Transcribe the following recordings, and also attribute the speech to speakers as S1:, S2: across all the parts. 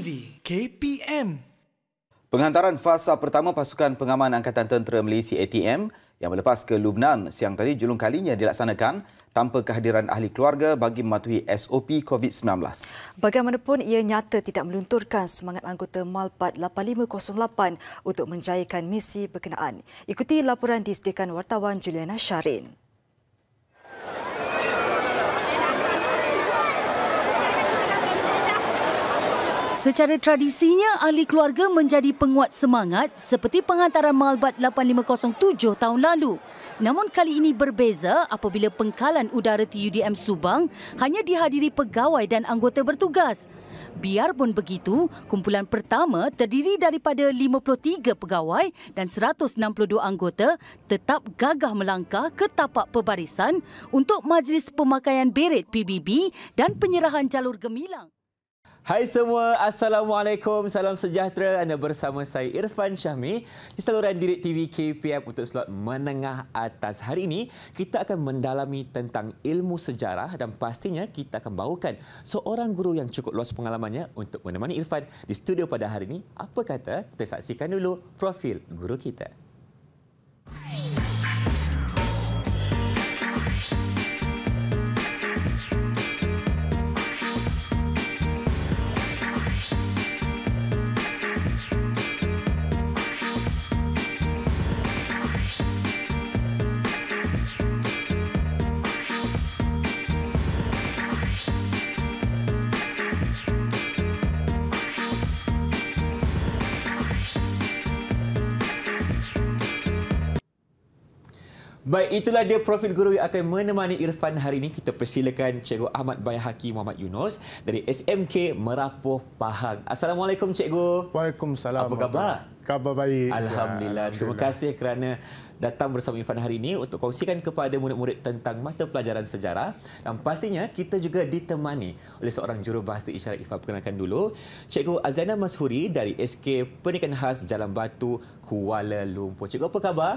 S1: TV KPM.
S2: Penghantaran fasa pertama pasukan pengaman Angkatan Tentera Malaysia ATM yang melepas ke Lubnan siang tadi julung kalinya dilaksanakan tanpa kehadiran ahli keluarga bagi mematuhi SOP COVID-19.
S3: Bagaimanapun, ia nyata tidak melunturkan semangat anggota Malbat 8508 untuk menjayakan misi berkenaan. Ikuti laporan disediakan wartawan Juliana Syarin.
S4: Secara tradisinya, ahli keluarga menjadi penguat semangat seperti penghantaran Malbat 8507 tahun lalu. Namun kali ini berbeza apabila pengkalan udara TUDM Subang hanya dihadiri pegawai dan anggota bertugas. Biarpun begitu, kumpulan pertama terdiri daripada 53 pegawai dan 162 anggota tetap gagah melangkah ke tapak pebarisan untuk majlis pemakaian beret PBB dan penyerahan jalur gemilang.
S5: Hai semua, Assalamualaikum, salam sejahtera. Anda bersama saya Irfan Syahmi di saluran Direct TV KPM untuk slot menengah atas. Hari ini kita akan mendalami tentang ilmu sejarah dan pastinya kita akan bawakan seorang guru yang cukup luas pengalamannya untuk menemani Irfan di studio pada hari ini. Apa kata kita saksikan dulu profil guru kita. Baik, itulah dia profil guru yang akan menemani Irfan hari ini. Kita persilakan Cikgu Ahmad Bayhaqi Muhammad Yunus dari SMK Merapoh Pahang. Assalamualaikum Cikgu.
S6: Waalaikumsalam.
S5: Apa khabar?
S6: Khabar baik.
S5: Alhamdulillah. Terima kasih kerana datang bersama Irfan hari ini untuk kongsikan kepada murid-murid tentang mata pelajaran sejarah. Dan pastinya kita juga ditemani oleh seorang jurubahasa isyarat. Irfan perkenalkan dulu Cikgu Azana Mashuri dari SK Pendidikan Khas Jalan Batu, Kuala Lumpur. Cikgu, apa khabar?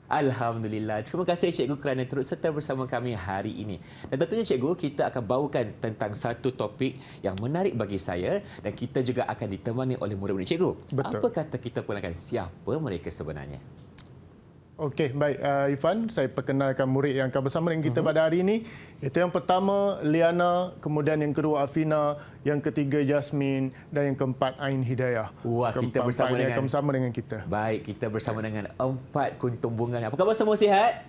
S5: Alhamdulillah. Terima kasih Cikgu kerana turut serta bersama kami hari ini. Dan tentunya Cikgu, kita akan bawakan tentang satu topik yang menarik bagi saya dan kita juga akan ditemani oleh murid-murid Cikgu.
S6: Betul.
S5: Apa kata kita perkenalkan siapa mereka sebenarnya?
S6: Okey, baik Irfan, saya perkenalkan murid yang akan bersama dengan kita pada hari ini. Itu yang pertama Liana, kemudian yang kedua Afina, yang ketiga Jasmine dan yang keempat Ain Hidayah.
S5: Wah, kita bersama
S6: dengan kita.
S5: Baik, kita bersama dengan empat kuntum bunga. Apa khabar semua, sihat?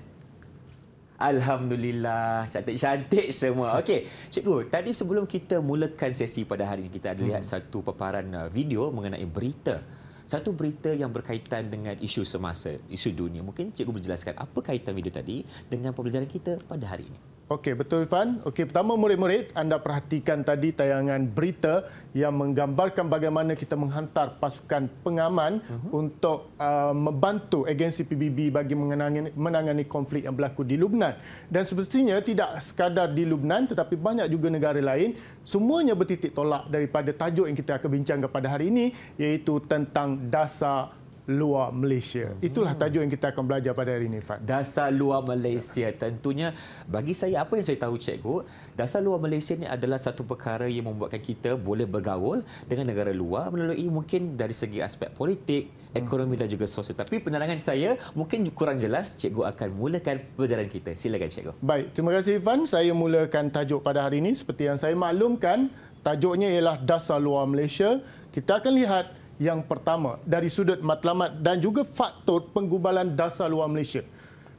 S5: Alhamdulillah, cantik-cantik semua. Okey, Cikgu, tadi sebelum kita mulakan sesi pada hari ini, kita ada lihat satu paparan video mengenai berita. Satu berita yang berkaitan dengan isu semasa, isu dunia. Mungkin Cikgu berjelaskan apa kaitan video tadi dengan pembelajaran kita pada hari ini.
S6: Okey, betul Irfan. Okey, pertama murid-murid, anda perhatikan tadi tayangan berita yang menggambarkan bagaimana kita menghantar pasukan pengaman untuk membantu agensi PBB bagi menangani konflik yang berlaku di Lubnan. Dan semestinya tidak sekadar di Lubnan tetapi banyak juga negara lain, semuanya bertitik tolak daripada tajuk yang kita akan bincangkan pada hari ini, iaitu tentang dasar luar Malaysia. Itulah tajuk yang kita akan belajar pada hari ini, Fad.
S5: Dasar luar Malaysia. Tentunya bagi saya, apa yang saya tahu Cikgu, dasar luar Malaysia ini adalah satu perkara yang membuatkan kita boleh bergaul dengan negara luar melalui mungkin dari segi aspek politik, ekonomi dan juga sosial. Tapi penerangan saya mungkin kurang jelas. Cikgu akan mulakan pelajaran kita. Silakan Cikgu.
S6: Baik, terima kasih Irfan. Saya mulakan tajuk pada hari ini seperti yang saya maklumkan. Tajuknya ialah dasar luar Malaysia. Kita akan lihat yang pertama dari sudut matlamat dan juga faktor penggubalan dasar luar Malaysia.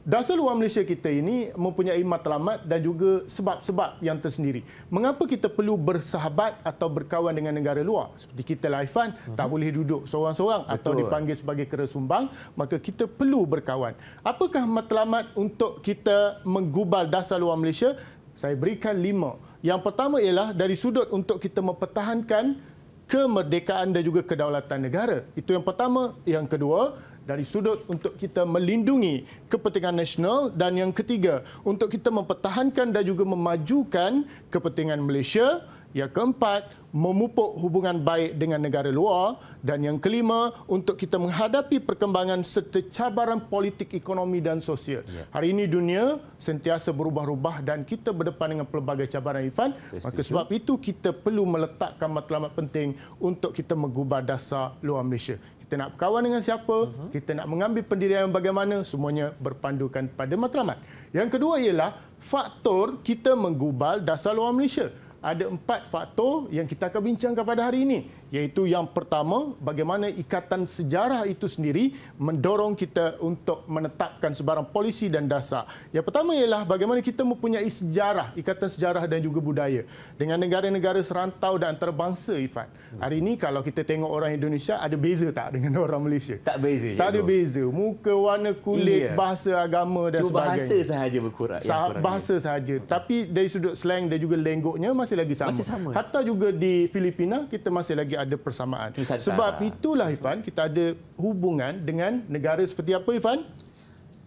S6: Dasar luar Malaysia kita ini mempunyai matlamat dan juga sebab-sebab yang tersendiri. Mengapa kita perlu bersahabat atau berkawan dengan negara luar? Seperti kita lah Irfan, tak boleh duduk seorang-seorang atau dipanggil sebagai kera sumbang, maka kita perlu berkawan. Apakah matlamat untuk kita menggubal dasar luar Malaysia? Saya berikan 5. Yang pertama ialah dari sudut untuk kita mempertahankan kemerdekaan dan juga kedaulatan negara. Itu yang pertama. Yang kedua, dari sudut untuk kita melindungi kepentingan nasional. Dan yang ketiga, untuk kita mempertahankan dan juga memajukan kepentingan Malaysia. Yang keempat, memupuk hubungan baik dengan negara luar, dan yang kelima, untuk kita menghadapi perkembangan serta cabaran politik, ekonomi dan sosial. Hari ini dunia sentiasa berubah-ubah dan kita berdepan dengan pelbagai cabaran, Irfan. Maka sebab itu kita perlu meletakkan matlamat penting untuk kita mengubah dasar luar Malaysia. Kita nak berkawan dengan siapa, kita nak mengambil pendirian bagaimana, semuanya berpandukan pada matlamat. Yang kedua ialah faktor kita menggubal dasar luar Malaysia. Ada 4 faktor yang kita akan bincangkan pada hari ini, iaitu yang pertama, bagaimana ikatan sejarah itu sendiri mendorong kita untuk menetapkan sebarang polisi dan dasar. Yang pertama ialah bagaimana kita mempunyai sejarah, ikatan sejarah dan juga budaya dengan negara-negara serantau dan antarabangsa, Ifan. Hari ini kalau kita tengok orang Indonesia, ada beza tak dengan orang Malaysia?
S5: Tak beza.
S6: Tak ada beza. Muka, warna kulit, bahasa, agama dan sebagainya.
S5: Bahasa sahaja berkurang.
S6: Bahasa sahaja. Tapi dari sudut slang dan juga lenggoknya masih lagi sama.
S5: Masih sama.
S6: Hatta juga di Filipina kita masih lagi ada persamaan.
S5: Nusantara.
S6: Sebab itulah, Ifan, kita ada hubungan dengan negara seperti apa, Ifan?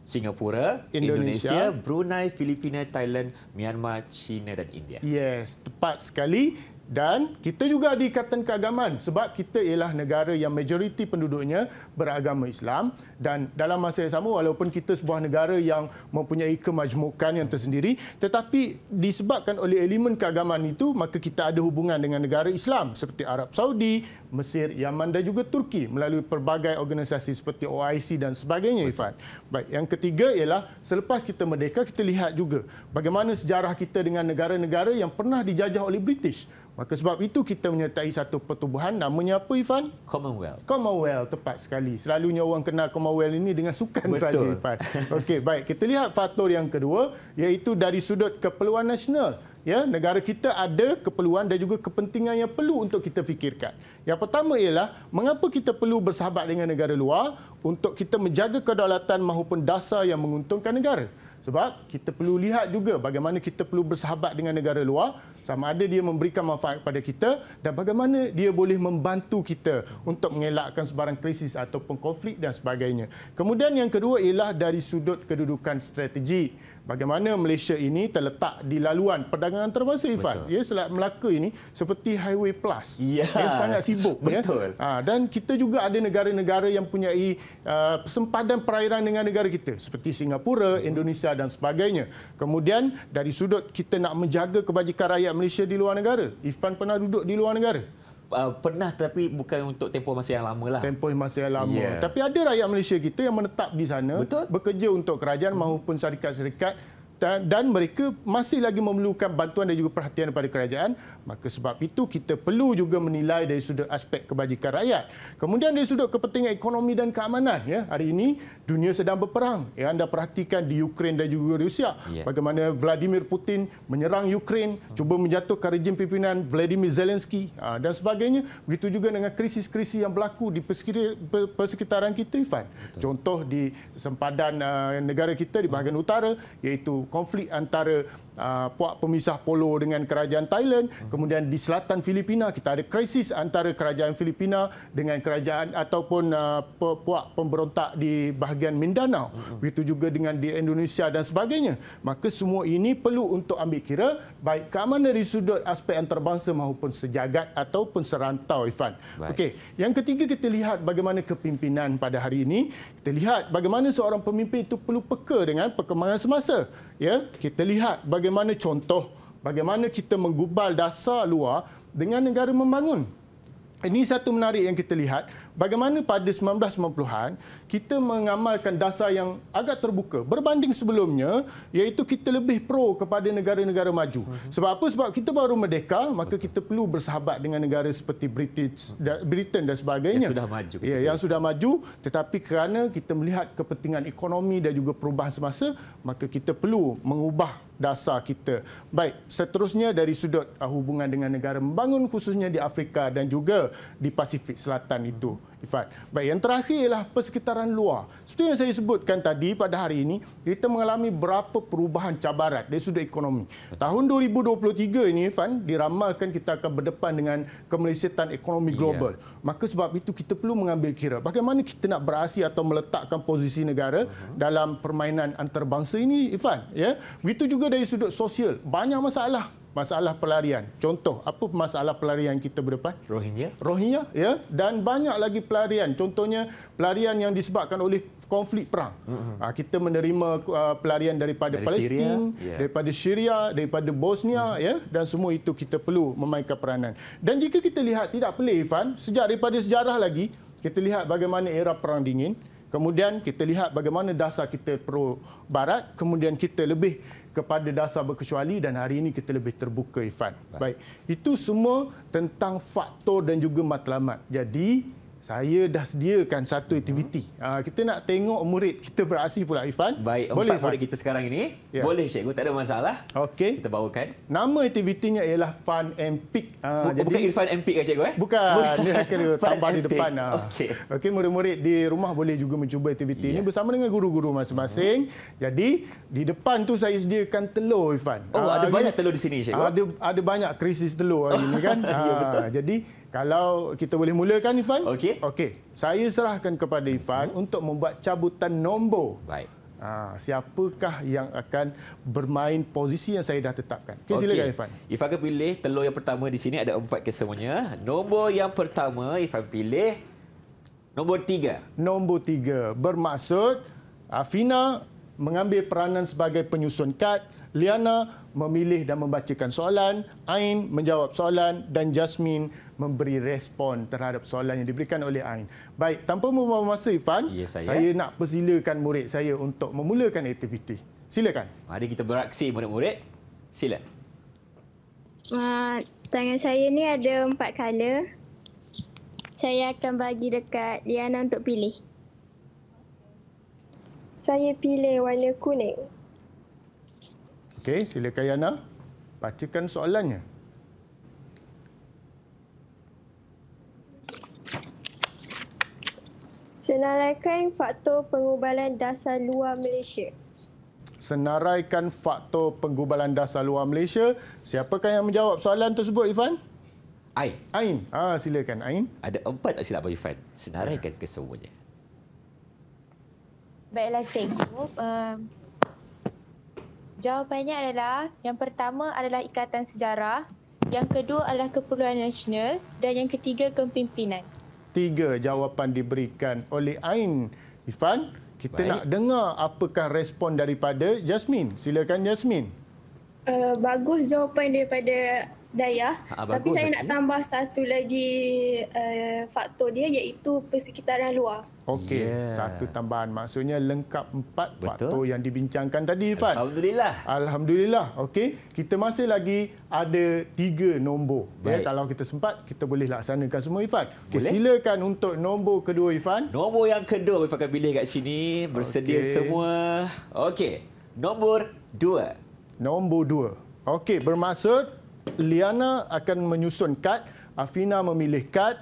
S5: Singapura, Indonesia, Brunei, Filipina, Thailand, Myanmar, China dan India.
S6: Yes, tepat sekali. Dan kita juga ada ikatan keagamaan sebab kita ialah negara yang majoriti penduduknya beragama Islam, dan dalam masa yang sama walaupun kita sebuah negara yang mempunyai kemajmukan yang tersendiri, tetapi disebabkan oleh elemen keagamaan itu, maka kita ada hubungan dengan negara Islam seperti Arab Saudi, Mesir, Yaman dan juga Turki melalui pelbagai organisasi seperti OIC dan sebagainya, Ifan. Baik, yang ketiga ialah selepas kita merdeka, kita lihat juga bagaimana sejarah kita dengan negara-negara yang pernah dijajah oleh British. Maka sebab itu kita menyertai satu pertubuhan namanya apa, Ifan?
S5: Commonwealth.
S6: Commonwealth, tepat sekali. Selalunya orang kenal Commonwealth ini dengan sukan saja, Ifan. Okey, baik. Kita lihat faktor yang kedua, iaitu dari sudut keperluan nasional. Ya, negara kita ada keperluan dan juga kepentingan yang perlu untuk kita fikirkan. Yang pertama ialah mengapa kita perlu bersahabat dengan negara luar untuk kita menjaga kedaulatan maupun dasar yang menguntungkan negara. Sebab kita perlu lihat juga bagaimana kita perlu bersahabat dengan negara luar, sama ada dia memberikan manfaat kepada kita dan bagaimana dia boleh membantu kita untuk mengelakkan sebarang krisis ataupun konflik dan sebagainya. Kemudian yang kedua ialah dari sudut kedudukan strategi. Bagaimana Malaysia ini terletak di laluan perdagangan antarabangsa, Ifan. Ya, Selat Melaka ini seperti Highway Plus. Yang sangat sibuk.
S5: Betul.
S6: Ya. Dan kita juga ada negara-negara yang mempunyai sempadan perairan dengan negara kita seperti Singapura, Indonesia dan sebagainya. Kemudian dari sudut kita nak menjaga kebajikan rakyat Malaysia di luar negara. Ifan pernah duduk di luar negara?
S5: Pernah, tapi bukan untuk tempoh masa yang lama lah.
S6: Tempoh masa yang lama. Tapi ada rakyat Malaysia kita yang menetap di sana, bekerja untuk kerajaan maupun syarikat-syarikat, dan mereka masih lagi memerlukan bantuan dan juga perhatian daripada kerajaan. Maka sebab itu kita perlu juga menilai dari sudut aspek kebajikan rakyat. Kemudian dari sudut kepentingan ekonomi dan keamanan. Ya, hari ini dunia sedang berperang. Ya, anda perhatikan di Ukraine dan juga Rusia. Bagaimana Vladimir Putin menyerang Ukraine, cuba menjatuhkan rejim pimpinan Vladimir Zelensky dan sebagainya. Begitu juga dengan krisis-krisis yang berlaku di persekitaran kita, Ifan. Contoh di sempadan negara kita di bahagian utara, iaitu konflik antara puak pemisah polo dengan kerajaan Thailand. Kemudian di selatan Filipina kita ada krisis antara kerajaan Filipina dengan kerajaan ataupun puak pemberontak di bahagian Mindanao. Begitu juga dengan di Indonesia dan sebagainya. Maka semua ini perlu untuk ambil kira baik keamanan dari sudut aspek antarabangsa maupun sejagat ataupun serantau, Ifan. Okey, yang ketiga kita lihat bagaimana kepimpinan pada hari ini. Kita lihat bagaimana seorang pemimpin itu perlu peka dengan perkembangan semasa. Ya, kita lihat bagaimana contoh bagaimana kita menggubal dasar luar dengan negara membangun. Ini satu menarik yang kita lihat, bagaimana pada 1990-an kita mengamalkan dasar yang agak terbuka berbanding sebelumnya, iaitu kita lebih pro kepada negara-negara maju. Sebab apa? Sebab kita baru merdeka, maka kita perlu bersahabat dengan negara seperti Britain dan sebagainya.
S5: Yang sudah maju.
S6: Ya, yang sudah maju, tetapi kerana kita melihat kepentingan ekonomi dan juga perubahan semasa, maka kita perlu mengubah dasar kita. Baik, seterusnya dari sudut hubungan dengan negara membangun khususnya di Afrika dan juga di Pasifik Selatan itu, Ifat. Baik, yang terakhir ialah persekitaran luar. Seperti yang saya sebutkan tadi, pada hari ini kita mengalami berapa perubahan cabaran dari sudut ekonomi. Tahun 2023 ini, Ifan, diramalkan kita akan berdepan dengan kemelesetan ekonomi global. Maka sebab itu kita perlu mengambil kira bagaimana kita nak berasi atau meletakkan posisi negara dalam permainan antarabangsa ini, Ifan. Ya, begitu juga dari sudut sosial, banyak masalah. masalah pelarian. Contoh, apa masalah pelarian kita berdepan?
S5: Rohingya,
S6: ya, dan banyak lagi pelarian. Contohnya pelarian yang disebabkan oleh konflik perang. Kita menerima pelarian daripada Palestin, daripada Syria, daripada Bosnia, ya, dan semua itu kita perlu memainkan peranan. Dan jika kita lihat, tidak pelik Ifan, sejak daripada sejarah lagi, kita lihat bagaimana era Perang Dingin, kemudian kita lihat bagaimana dasar kita pro Barat, kemudian kita lebih kepada dasar berkecuali dan hari ini kita lebih terbuka Ifan. Baik, itu semua tentang faktor dan juga matlamat. Jadi saya dah sediakan satu aktiviti. Kita nak tengok murid kita beraksi pula Ifan.
S5: Baik,
S6: boleh,
S5: 4 murid kita sekarang ini. Ya. Boleh cikgu, tak ada masalah.
S6: Okey.
S5: Kita bawakan.
S6: Nama aktivitinya ialah Fun and Pick.
S5: Bukan Irfan and Pick cikgu
S6: Bukan, dia akan tambah di depan.
S5: Okey,
S6: murid-murid di rumah boleh juga mencuba aktiviti ini bersama dengan guru-guru masing-masing. Jadi di depan tu saya sediakan telur Ifan.
S5: Ada banyak telur di sini cikgu.
S6: Ada banyak krisis telur hari ini kan.
S5: Ya, betul.
S6: Jadi kalau kita boleh mulakan Ifan.
S5: Okey.
S6: Saya serahkan kepada Ifan untuk membuat cabutan nombor.
S5: Baik.
S6: Siapakah yang akan bermain posisi yang saya dah tetapkan? Silakan Ifan.
S5: Ifan akan pilih telur yang pertama di sini, ada 4 kesemuanya. Nombor yang pertama Ifan pilih nombor 3.
S6: Nombor 3 bermaksud Afina mengambil peranan sebagai penyusun kad, Liana memilih dan membacakan soalan, Ain menjawab soalan dan Jasmine memberi respon terhadap soalan yang diberikan oleh Ain. Baik, tanpa membuang masa Ifan, saya nak persilakan murid saya untuk memulakan aktiviti. Silakan.
S5: Mari kita beraksi murid-murid. Sila.
S1: Tangan saya ni ada 4 color. Saya akan bagi dekat Liana untuk pilih. Saya pilih warna kuning.
S6: Okey, silakan Yana. Bacakan soalannya.
S1: Senaraikan faktor penggubalan dasar luar Malaysia.
S6: Senaraikan faktor penggubalan dasar luar Malaysia. Siapakah yang menjawab soalan tersebut, Ifan? Ain. Silakan Ain.
S5: Ada 4 tak silap Abang Ifan. Senaraikan kesemuanya.
S1: Baiklah cikgu. Jawapannya adalah yang pertama adalah ikatan sejarah, yang kedua adalah keperluan nasional dan yang ketiga kepimpinan.
S6: 3 jawapan diberikan oleh Ain. Ifan, kita nak dengar apakah respon daripada Jasmine. Silakan Jasmine.
S7: Bagus jawapan daripada Dayah. Tapi saya nak tambah satu lagi faktor dia iaitu persekitaran luar.
S6: Okey, satu tambahan. Maksudnya lengkap 4 faktor yang dibincangkan tadi, Ifan. Alhamdulillah. Okey, kita masih lagi ada 3 nombor. Ya, kalau kita sempat, kita boleh laksanakan semua, Ifan. Okay, silakan untuk nombor kedua, Ifan.
S5: Nombor yang kedua, Ifan akan pilih kat sini. Bersedia semua. Okey, nombor 2.
S6: Nombor 2. Okey, bermaksud Liana akan menyusun kad, Afina memilih kad,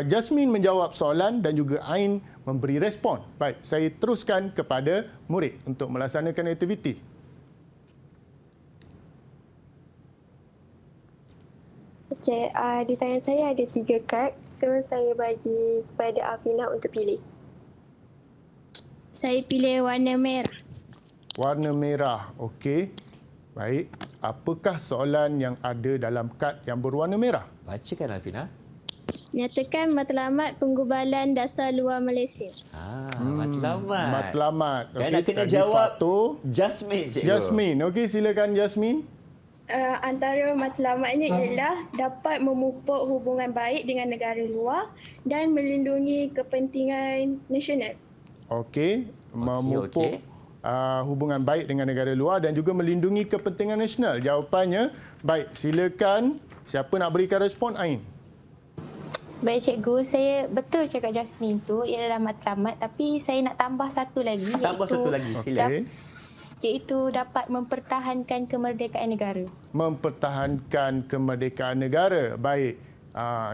S6: Jasmine menjawab soalan dan juga Ain memberi respon. Baik, saya teruskan kepada murid untuk melaksanakan aktiviti.
S1: Okey, di tangan saya ada 3 kad. So, saya bagi kepada Afina untuk pilih. Saya pilih warna merah.
S6: Warna merah. Okey. Baik. Apakah soalan yang ada dalam kad yang berwarna merah?
S5: Bacakan Afina.
S1: Nyatakan matlamat penggubalan dasar luar Malaysia.
S6: Matlamat.
S5: Okay, nak kena jawab Jasmine, cikgu.
S6: Jasmine. Okey, silakan Jasmine.
S7: Antara matlamatnya ialah dapat memupuk hubungan baik dengan negara luar dan melindungi kepentingan nasional.
S6: Okey, memupuk hubungan baik dengan negara luar dan juga melindungi kepentingan nasional. Jawapannya, baik, silakan. Siapa nak berikan respon? Ain.
S1: Baik cikgu, saya betul cakap Jasmine tu ialah matlamat, tapi saya nak tambah satu lagi.
S5: Satu lagi, sila.
S1: Iaitu dapat mempertahankan kemerdekaan negara.
S6: Mempertahankan kemerdekaan negara. Baik.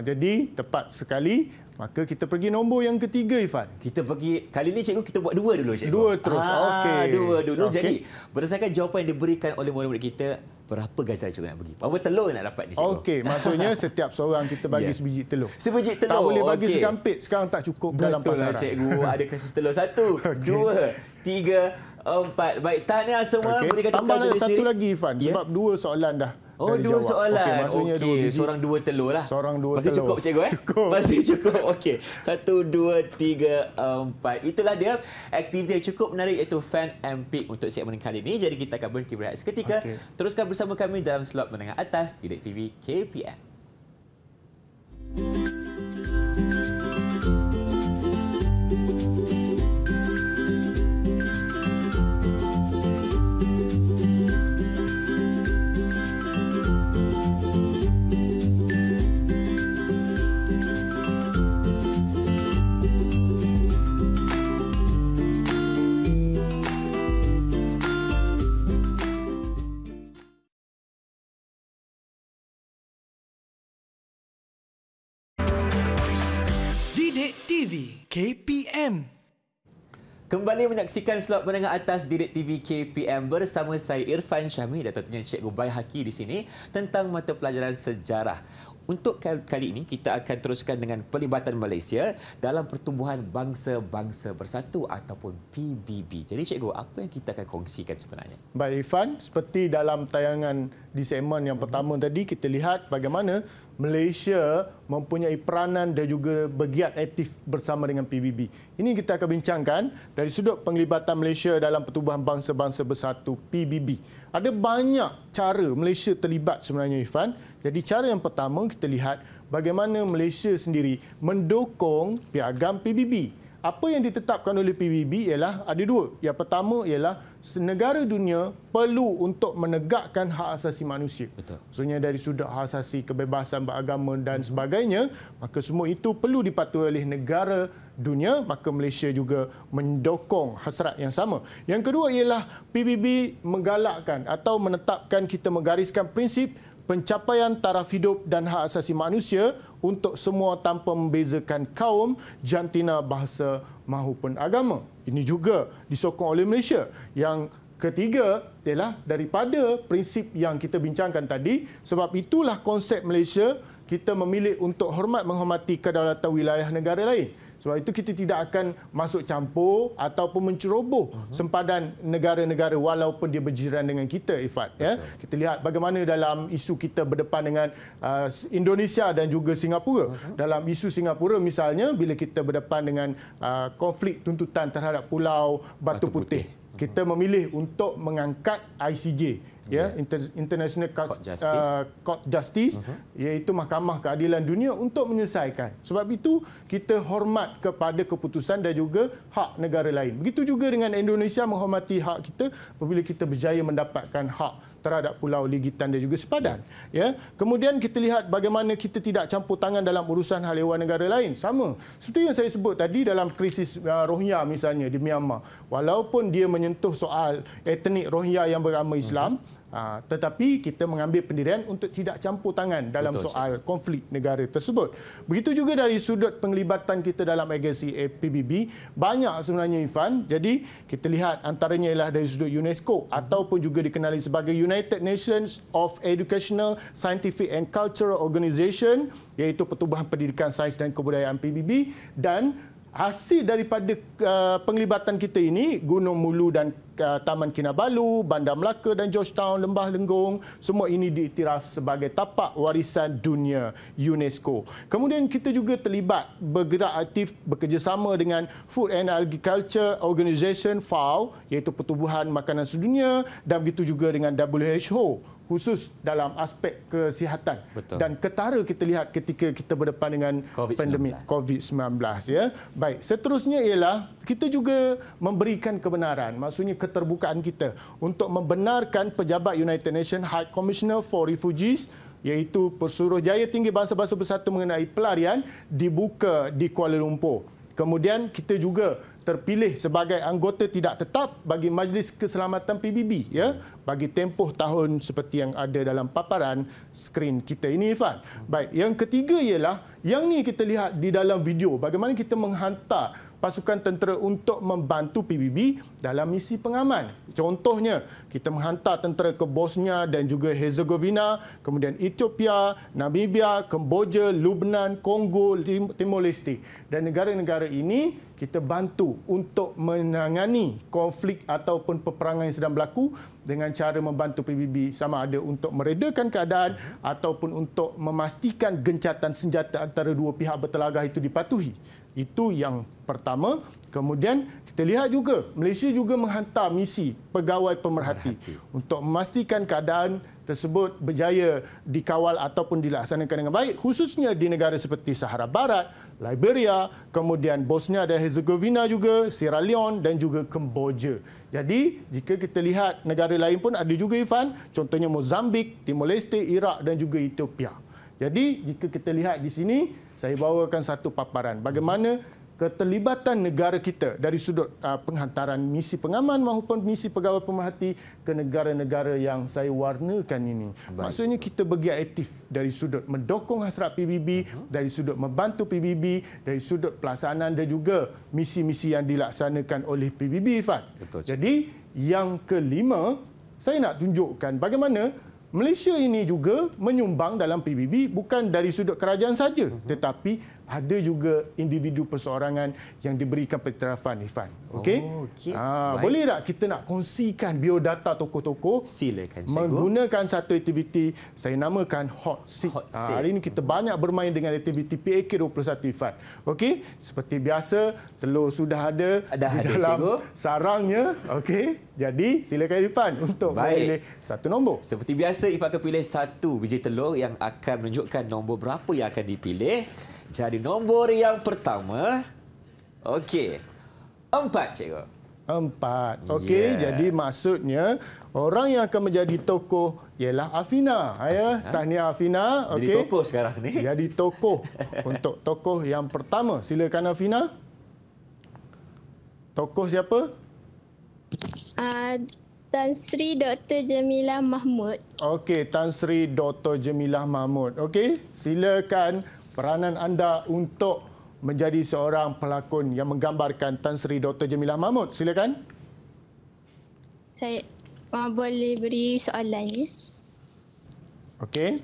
S6: Jadi tepat sekali. Maka kita pergi nombor yang ketiga, Ifan.
S5: Kita pergi, kali ni cikgu kita buat 2 dulu, cikgu.
S6: 2 terus, okey.
S5: 2 dulu. Okay. Jadi, berdasarkan jawapan yang diberikan oleh murid-murid kita, berapa ganjaran cikgu nak bagi? Berapa telur nak dapat ni, cikgu?
S6: Okey, maksudnya setiap seorang kita bagi sebiji telur.
S5: Sebiji telur.
S6: Tak boleh bagi sekampit, sekarang tak cukup dalam pasaran.
S5: Betul lah, cikgu. Ada kasus telur 1, 2, 3, 4. Baik, tahniah semua.
S6: Tambah satu lagi, Ifan. Sebab 2 soalan dah
S5: Oh,
S6: dari
S5: dua
S6: jawab.
S5: soalan.
S6: Okey, maksudnya dua biji.
S5: Seorang dua telur lah.
S6: Seorang dua
S5: Masih
S6: telur.
S5: cukup, cikgu?
S6: Cukup.
S5: Masih cukup. Okey. 1, 2, 3, 4. Itulah dia aktiviti yang cukup menarik iaitu Fan and Pick untuk segmen kali ini. Jadi kita akan berhenti berehat seketika.
S6: Okey.
S5: Teruskan bersama kami dalam slot menengah atas Didik TV KPM.
S8: Didik TV KPM.
S5: Kembali menyaksikan slot menengah atas Didik TV KPM bersama saya Irfan Syahmi dan tentunya Cikgu Baihaki di sini tentang mata pelajaran sejarah. Untuk kali ini kita akan teruskan dengan pelibatan Malaysia dalam Pertubuhan Bangsa-Bangsa Bersatu ataupun PBB. Jadi cikgu, apa yang kita akan kongsikan sebenarnya?
S6: Baik Irfan, seperti dalam tayangan di segmen yang pertama tadi, kita lihat bagaimana Malaysia mempunyai peranan dan juga bergiat aktif bersama dengan PBB. Ini kita akan bincangkan dari sudut penglibatan Malaysia dalam Pertubuhan Bangsa-Bangsa Bersatu PBB. Ada banyak cara Malaysia terlibat sebenarnya Irfan. Jadi cara yang pertama kita lihat bagaimana Malaysia sendiri mendukung piagam PBB. Apa yang ditetapkan oleh PBB ialah ada dua. Yang pertama ialah negara dunia perlu untuk menegakkan hak asasi manusia.
S5: Betul.
S6: Maksudnya dari sudut hak asasi, kebebasan beragama dan sebagainya, maka semua itu perlu dipatuhi oleh negara dunia, maka Malaysia juga mendukung hasrat yang sama. Yang kedua ialah PBB menggalakkan atau menetapkan kita menggariskan prinsip pencapaian taraf hidup dan hak asasi manusia untuk semua tanpa membezakan kaum, jantina, bahasa maupun agama. Ini juga disokong oleh Malaysia. Yang ketiga ialah daripada prinsip yang kita bincangkan tadi, sebab itulah konsep Malaysia kita memilih untuk hormat menghormati kedaulatan wilayah negara lain. Sebab itu kita tidak akan masuk campur ataupun menceroboh sempadan negara-negara walaupun dia berjiran dengan kita, Ifat. Ya? Kita lihat bagaimana dalam isu kita berdepan dengan Indonesia dan juga Singapura. Dalam isu Singapura misalnya, bila kita berdepan dengan konflik tuntutan terhadap Pulau Batu Putih, kita memilih untuk mengangkat ICJ. Ya, International Court Justice, iaitu Mahkamah Keadilan Dunia untuk menyelesaikan. Sebab itu kita hormat kepada keputusan dan juga hak negara lain. Begitu juga dengan Indonesia menghormati hak kita apabila kita berjaya mendapatkan hak terhadap Pulau Ligitan dan juga Sepadan. Ya. Kemudian kita lihat bagaimana kita tidak campur tangan dalam urusan haluan negara lain. Sama. Seperti yang saya sebut tadi dalam krisis Rohingya misalnya di Myanmar. Walaupun dia menyentuh soal etnik Rohingya yang beragama Islam, tetapi kita mengambil pendirian untuk tidak campur tangan dalam soal konflik negara tersebut. Begitu juga dari sudut penglibatan kita dalam agensi PBB, banyak sebenarnya Irfan. Jadi kita lihat antaranya ialah dari sudut UNESCO ataupun juga dikenali sebagai United Nations of Educational, Scientific and Cultural Organization, iaitu Pertubuhan Pendidikan Sains dan Kebudayaan PBB, dan hasil daripada penglibatan kita ini, Gunung Mulu dan Taman Kinabalu, Bandar Melaka dan Georgetown, Lembah Lenggong, semua ini diiktiraf sebagai tapak warisan dunia UNESCO. Kemudian kita juga terlibat bergerak aktif bekerjasama dengan Food and Agriculture Organization FAO, iaitu Pertubuhan Makanan Sedunia, dan begitu juga dengan WHO, khusus dalam aspek kesihatan.
S5: Betul.
S6: Dan ketara kita lihat ketika kita berdepan dengan pandemik COVID-19. Ya. Baik, seterusnya ialah kita juga memberikan kebenaran, maksudnya keterbukaan kita untuk membenarkan pejabat United Nations High Commissioner for Refugees, iaitu Pesuruhjaya Tinggi Bangsa-Bangsa Bersatu mengenai pelarian, dibuka di Kuala Lumpur. Kemudian kita juga terpilih sebagai anggota tidak tetap bagi Majlis Keselamatan PBB, ya, bagi tempoh tahun seperti yang ada dalam paparan skrin kita ini, Irfan. Baik, yang ketiga ialah yang ni kita lihat di dalam video bagaimana kita menghantar pasukan tentera untuk membantu PBB dalam misi pengaman. Contohnya, kita menghantar tentera ke Bosnia dan juga Herzegovina, kemudian Ethiopia, Namibia, Kemboja, Lebanon, Kongo, Timor Leste. Dan negara-negara ini kita bantu untuk menangani konflik ataupun peperangan yang sedang berlaku dengan cara membantu PBB sama ada untuk meredakan keadaan ataupun untuk memastikan gencatan senjata antara dua pihak bertelagah itu dipatuhi. Itu yang pertama. Kemudian kita lihat juga Malaysia juga menghantar misi pegawai pemerhati untuk memastikan keadaan tersebut berjaya dikawal ataupun dilaksanakan dengan baik, khususnya di negara seperti Sahara Barat, Liberia, kemudian Bosnia dan Herzegovina juga, Sierra Leone dan juga Kemboja. Jadi, jika kita lihat negara lain pun ada juga, Irfan, contohnya Mozambik, Timor Leste, Iraq dan juga Ethiopia. Jadi, jika kita lihat di sini, saya bawakan satu paparan bagaimana keterlibatan negara kita dari sudut penghantaran misi pengaman maupun misi pegawai pemerhati ke negara-negara yang saya warnakan ini. Baik. Maksudnya kita bergiat aktif dari sudut mendukung hasrat PBB, dari sudut membantu PBB, dari sudut pelaksanaan dan juga misi-misi yang dilaksanakan oleh PBB, Ifat. Jadi yang kelima, saya nak tunjukkan bagaimana Malaysia ini juga menyumbang dalam PBB bukan dari sudut kerajaan saja, tetapi ada juga individu perseorangan yang diberikan pengiktirafan, Irfan. Okey? Boleh tak kita nak kongsikan biodata tokoh-tokoh?
S5: Silakan, Cikgu.
S6: Menggunakan satu aktiviti saya namakan Hot Seat. Hari ini kita banyak bermain dengan aktiviti PAK21, Irfan. Okey? Seperti biasa, telur sudah ada di dalam Cikgu sarangnya. Okey? Jadi, silakan Irfan untuk memilih satu nombor.
S5: Seperti biasa, Irfan akan pilih satu biji telur yang akan menunjukkan nombor berapa yang akan dipilih. Jadi nombor yang pertama, okey, 4, Cikgu.
S6: 4. Okey, jadi maksudnya orang yang akan menjadi tokoh ialah Afina. Tahniah Afina.
S5: Jadi tokoh sekarang ni.
S6: Jadi tokoh. Untuk tokoh yang pertama, silakan Afina. Tokoh siapa?
S7: Tan Sri Dr. Jamilah Mahmud.
S6: Okey, Tan Sri Dr. Jamilah Mahmud. Okey, silakan peranan anda untuk menjadi seorang pelakon yang menggambarkan Tan Sri Dr. Jamilah Mahmud. Silakan.
S7: Saya boleh beri soalannya?
S6: Okey.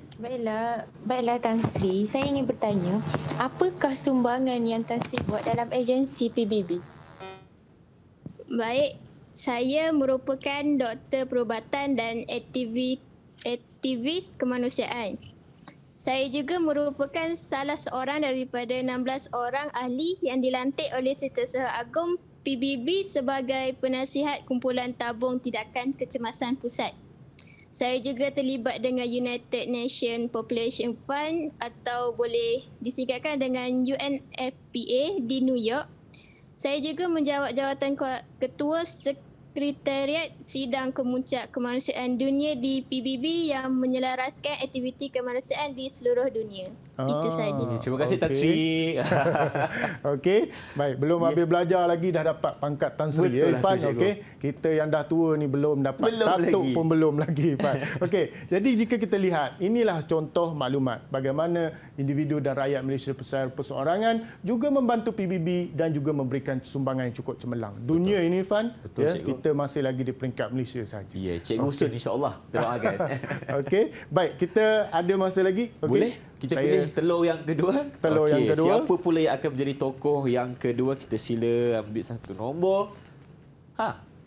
S1: Baiklah Tan Sri, saya ingin bertanya, apakah sumbangan yang Tan Sri buat dalam agensi PBB?
S7: Baik, saya merupakan doktor perubatan dan aktivis kemanusiaan. Saya juga merupakan salah seorang daripada 16 orang ahli yang dilantik oleh Setiausaha Agong PBB sebagai penasihat kumpulan tabung tindakan kecemasan pusat. Saya juga terlibat dengan United Nations Population Fund atau boleh disingkatkan dengan UNFPA di New York. Saya juga menjawat jawatan Ketua Sekretariat Sidang Kemuncak Kemanusiaan Dunia di PBB yang menyelaraskan aktiviti kemanusiaan di seluruh dunia. Itu saja.
S5: Terima kasih Tan Sri.
S6: Okey, baik, belum habis belajar lagi dah dapat pangkat Tan Sri. Irfan, okey. Kita yang dah tua ni belum dapat satu pun belum lagi, Irfan. Okey, jadi jika kita lihat, inilah contoh maklumat bagaimana individu dan rakyat Malaysia secara perseorangan juga membantu PBB dan juga memberikan sumbangan yang cukup cemerlang. Dunia ini, Irfan, kita masih lagi di peringkat Malaysia saja.
S5: Ya, Cikgu Sun insya-Allah kita doakan.
S6: Okey, baik, kita ada masa lagi. Okay.
S5: Boleh? Kita pilih telur yang kedua.
S6: Telur yang kedua.
S5: Siapa pula yang akan menjadi tokoh yang kedua? Kita sila ambil satu nombor.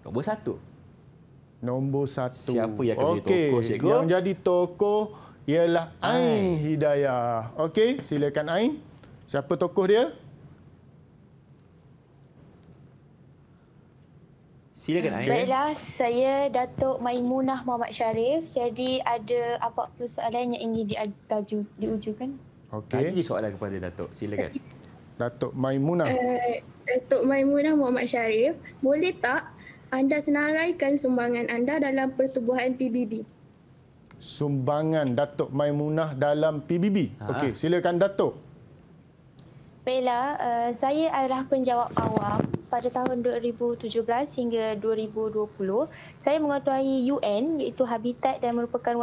S5: Nombor 1.
S6: Nombor 1.
S5: Siapa yang akan menjadi tokoh, Cikgu?
S6: Yang jadi tokoh ialah Ain Hidayah. Okey, silakan Ain. Siapa tokoh dia?
S5: Silakan Ain.
S1: Baiklah, saya Datuk Maimunah Muhammad Sharif. Jadi ada apa-apa soalan yang ingin diujukan?
S6: Okey.
S5: Tanya soalan kepada Datuk. Silakan.
S6: Datuk Maimunah.
S7: Datuk Maimunah Muhammad Sharif, boleh tak anda senaraikan sumbangan anda dalam pertubuhan PBB?
S6: Sumbangan Datuk Maimunah dalam PBB. Okey, silakan Datuk.
S1: Baiklah, saya adalah penjawat awam pada tahun 2017 hingga 2020. Saya mengetuai UN iaitu Habitat dan merupakan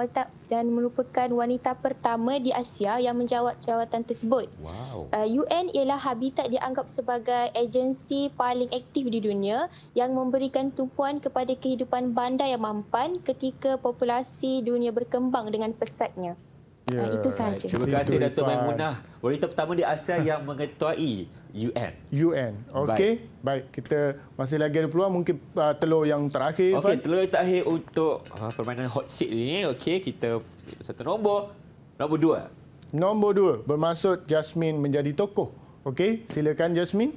S1: wanita pertama di Asia yang menjawat jawatan tersebut.
S5: Wow.
S1: UN ialah Habitat dianggap sebagai agensi paling aktif di dunia yang memberikan tumpuan kepada kehidupan bandar yang mampan ketika populasi dunia berkembang dengan pesatnya. Itu sahaja.
S5: Terima kasih Datuk Maimunah, wanita pertama di Asia yang mengetuai UN.
S6: Okey. Baik, kita masih lagi ada peluang mungkin telur yang terakhir.
S5: Okey, telur yang terakhir untuk permainan hot seat ini. Okey, kita satu nombor. Nombor 2.
S6: Nombor 2 bermaksud Jasmine menjadi tokoh. Okey, silakan Jasmine.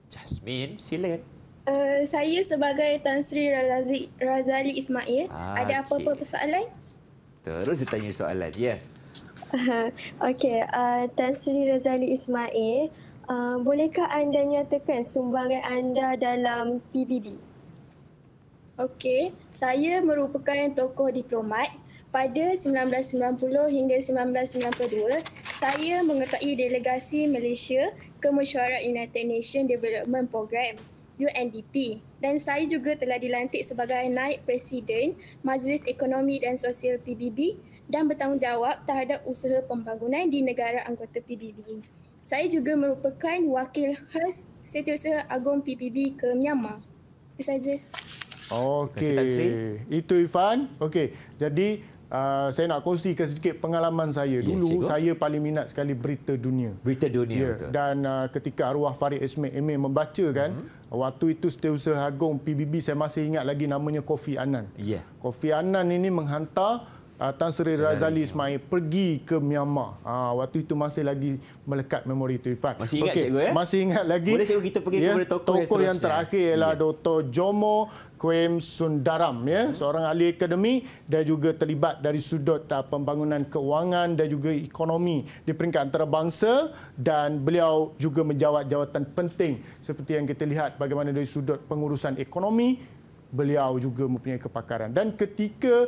S5: Jasmine, silakan.
S9: Saya sebagai Tan Sri Razali Ismail, ada apa-apa persoalan?
S5: Terus ditanya soalan, ya.
S9: Okey, Tan Sri Razali Ismail, bolehkah anda nyatakan sumbangan anda dalam PBB? Okey, saya merupakan tokoh diplomat. Pada 1990 hingga 1992, saya mengetuai delegasi Malaysia ke Mesyuarat United Nations Development Programme UNDP, dan saya juga telah dilantik sebagai Naib Presiden Majlis Ekonomi dan Sosial PBB dan bertanggungjawab terhadap usaha pembangunan di negara anggota PBB. Saya juga merupakan wakil khas Setiausaha Agong PBB ke Myanmar. Itu saja.
S6: Okey. Itu Ifan. Okey. Jadi saya nak kongsikan sedikit pengalaman saya. Dulu saya paling minat sekali berita dunia.
S5: Berita dunia, betul.
S6: Dan ketika arwah Farid Esmail membaca kan, waktu itu Setiausaha Agong PBB, saya masih ingat lagi namanya Kofi Annan. Kofi Annan ini menghantar Tan Sri Razali Ismail pergi ke Myanmar. Waktu itu masih lagi melekat memori itu, Ifan.
S5: Masih ingat cikgu, ya?
S6: Masih ingat lagi.
S5: Boleh cikgu kita pergi kepada tokoh
S6: yang terakhir ialah Dr. Jomo Kuem Sundaram, seorang ahli akademi dan juga terlibat dari sudut pembangunan keuangan dan juga ekonomi di peringkat antarabangsa, dan beliau juga menjawat jawatan penting seperti yang kita lihat bagaimana dari sudut pengurusan ekonomi. Beliau juga mempunyai kepakaran. Dan ketika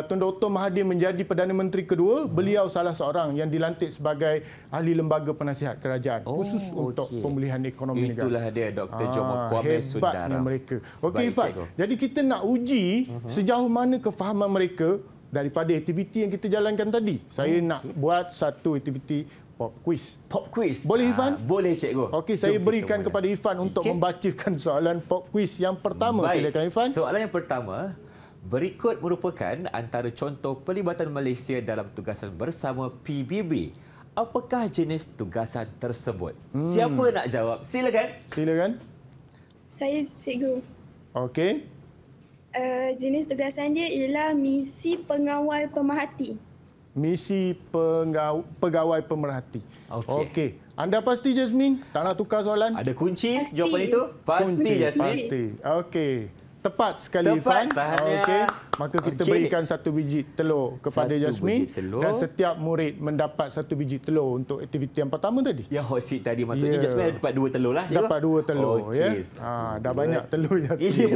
S6: Tun Dr. Mahathir menjadi Perdana Menteri kedua, beliau salah seorang yang dilantik sebagai ahli lembaga penasihat kerajaan khusus untuk pemulihan ekonomi negara.
S5: Itulah dia Dr. Jomo Kwame Sundaram.
S6: Hebatnya mereka. Okey, Ifan. Jadi kita nak uji sejauh mana kefahaman mereka daripada aktiviti yang kita jalankan tadi. Saya nak buat satu aktiviti pop quiz.
S5: Pop quiz.
S6: Boleh, Ifan?
S5: Boleh, cikgu.
S6: Okey, saya berikan kepada Ifan untuk membacakan soalan pop quiz yang pertama. Silakan, Ifan.
S5: Soalan yang pertama, berikut merupakan antara contoh pelibatan Malaysia dalam tugasan bersama PBB. Apakah jenis tugasan tersebut? Siapa nak jawab? Silakan.
S6: Silakan.
S9: Saya, cikgu.
S6: Okey.
S9: Jenis tugasan dia ialah misi pengawal pemerhati.
S6: Misi pegawai pemerhati. Okey. Anda pasti, Jasmine? Tak nak tukar soalan?
S5: Ada kunci jawapan itu? Pasti, Jasmine.
S6: Pasti. Okey. Tepat sekali, Ifan. Okey. Maka kita berikan satu biji telur kepada Jasmine. Dan setiap murid mendapat satu biji telur untuk aktiviti yang pertama tadi.
S5: Yang hot seat tadi. Maksudnya Jasmine dapat 2 telur lah, cikgu?
S6: Dapat 2 telur. Dah banyak telur, Jasmine.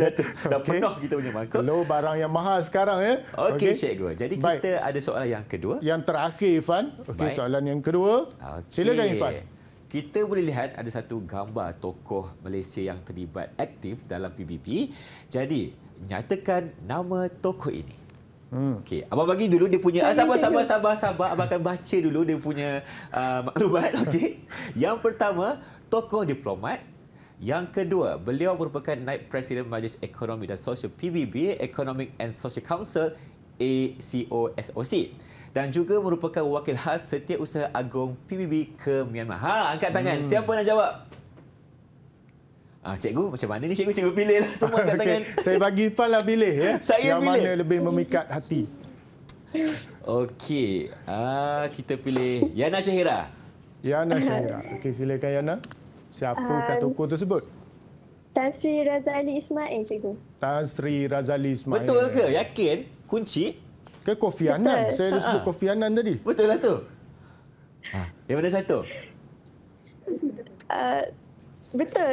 S5: Dah penuh kita punya mangkuk.
S6: Telur barang yang mahal sekarang, ya.
S5: Okey, cikgu. Jadi kita ada soalan yang kedua.
S6: Yang terakhir, Ifan. Okey, soalan yang kedua. Silakan, Ifan.
S5: Kita boleh lihat ada satu gambar tokoh Malaysia yang terlibat aktif dalam PBB. Jadi, nyatakan nama tokoh ini. Okey, abang bagi dulu dia punya... Sabar. Abang akan baca dulu dia punya maklumat. Okey. Yang pertama, tokoh diplomat. Yang kedua, beliau merupakan Naib Presiden Majlis Ekonomi dan Sosial PBB, Economic and Social Council, ACOSOC. Dan juga merupakan wakil khas Setiausaha Agong PBB ke Myanmar. Angkat tangan. Siapa nak jawab? Cikgu, macam mana ni cikgu? Cikgu pilih lah. Semua angkat tangan.
S6: Saya bagi Ifan lah pilih.
S5: Saya
S6: yang
S5: pilih.
S6: Mana lebih memikat hati.
S5: Okey. Kita pilih Yana Syahira.
S6: Yana Syahira. Okey, silakan Yana. Siapakah tokoh tersebut?
S9: Tan Sri Razali Ismail, cikgu.
S6: Tan Sri Razali Ismail.
S5: Betul ke? Yakin? Kunci?
S6: Ke Kofi Annan? Saya dah sebut Kofi Annan tadi.
S5: Betul lah tu. Daripada satu?
S6: Betul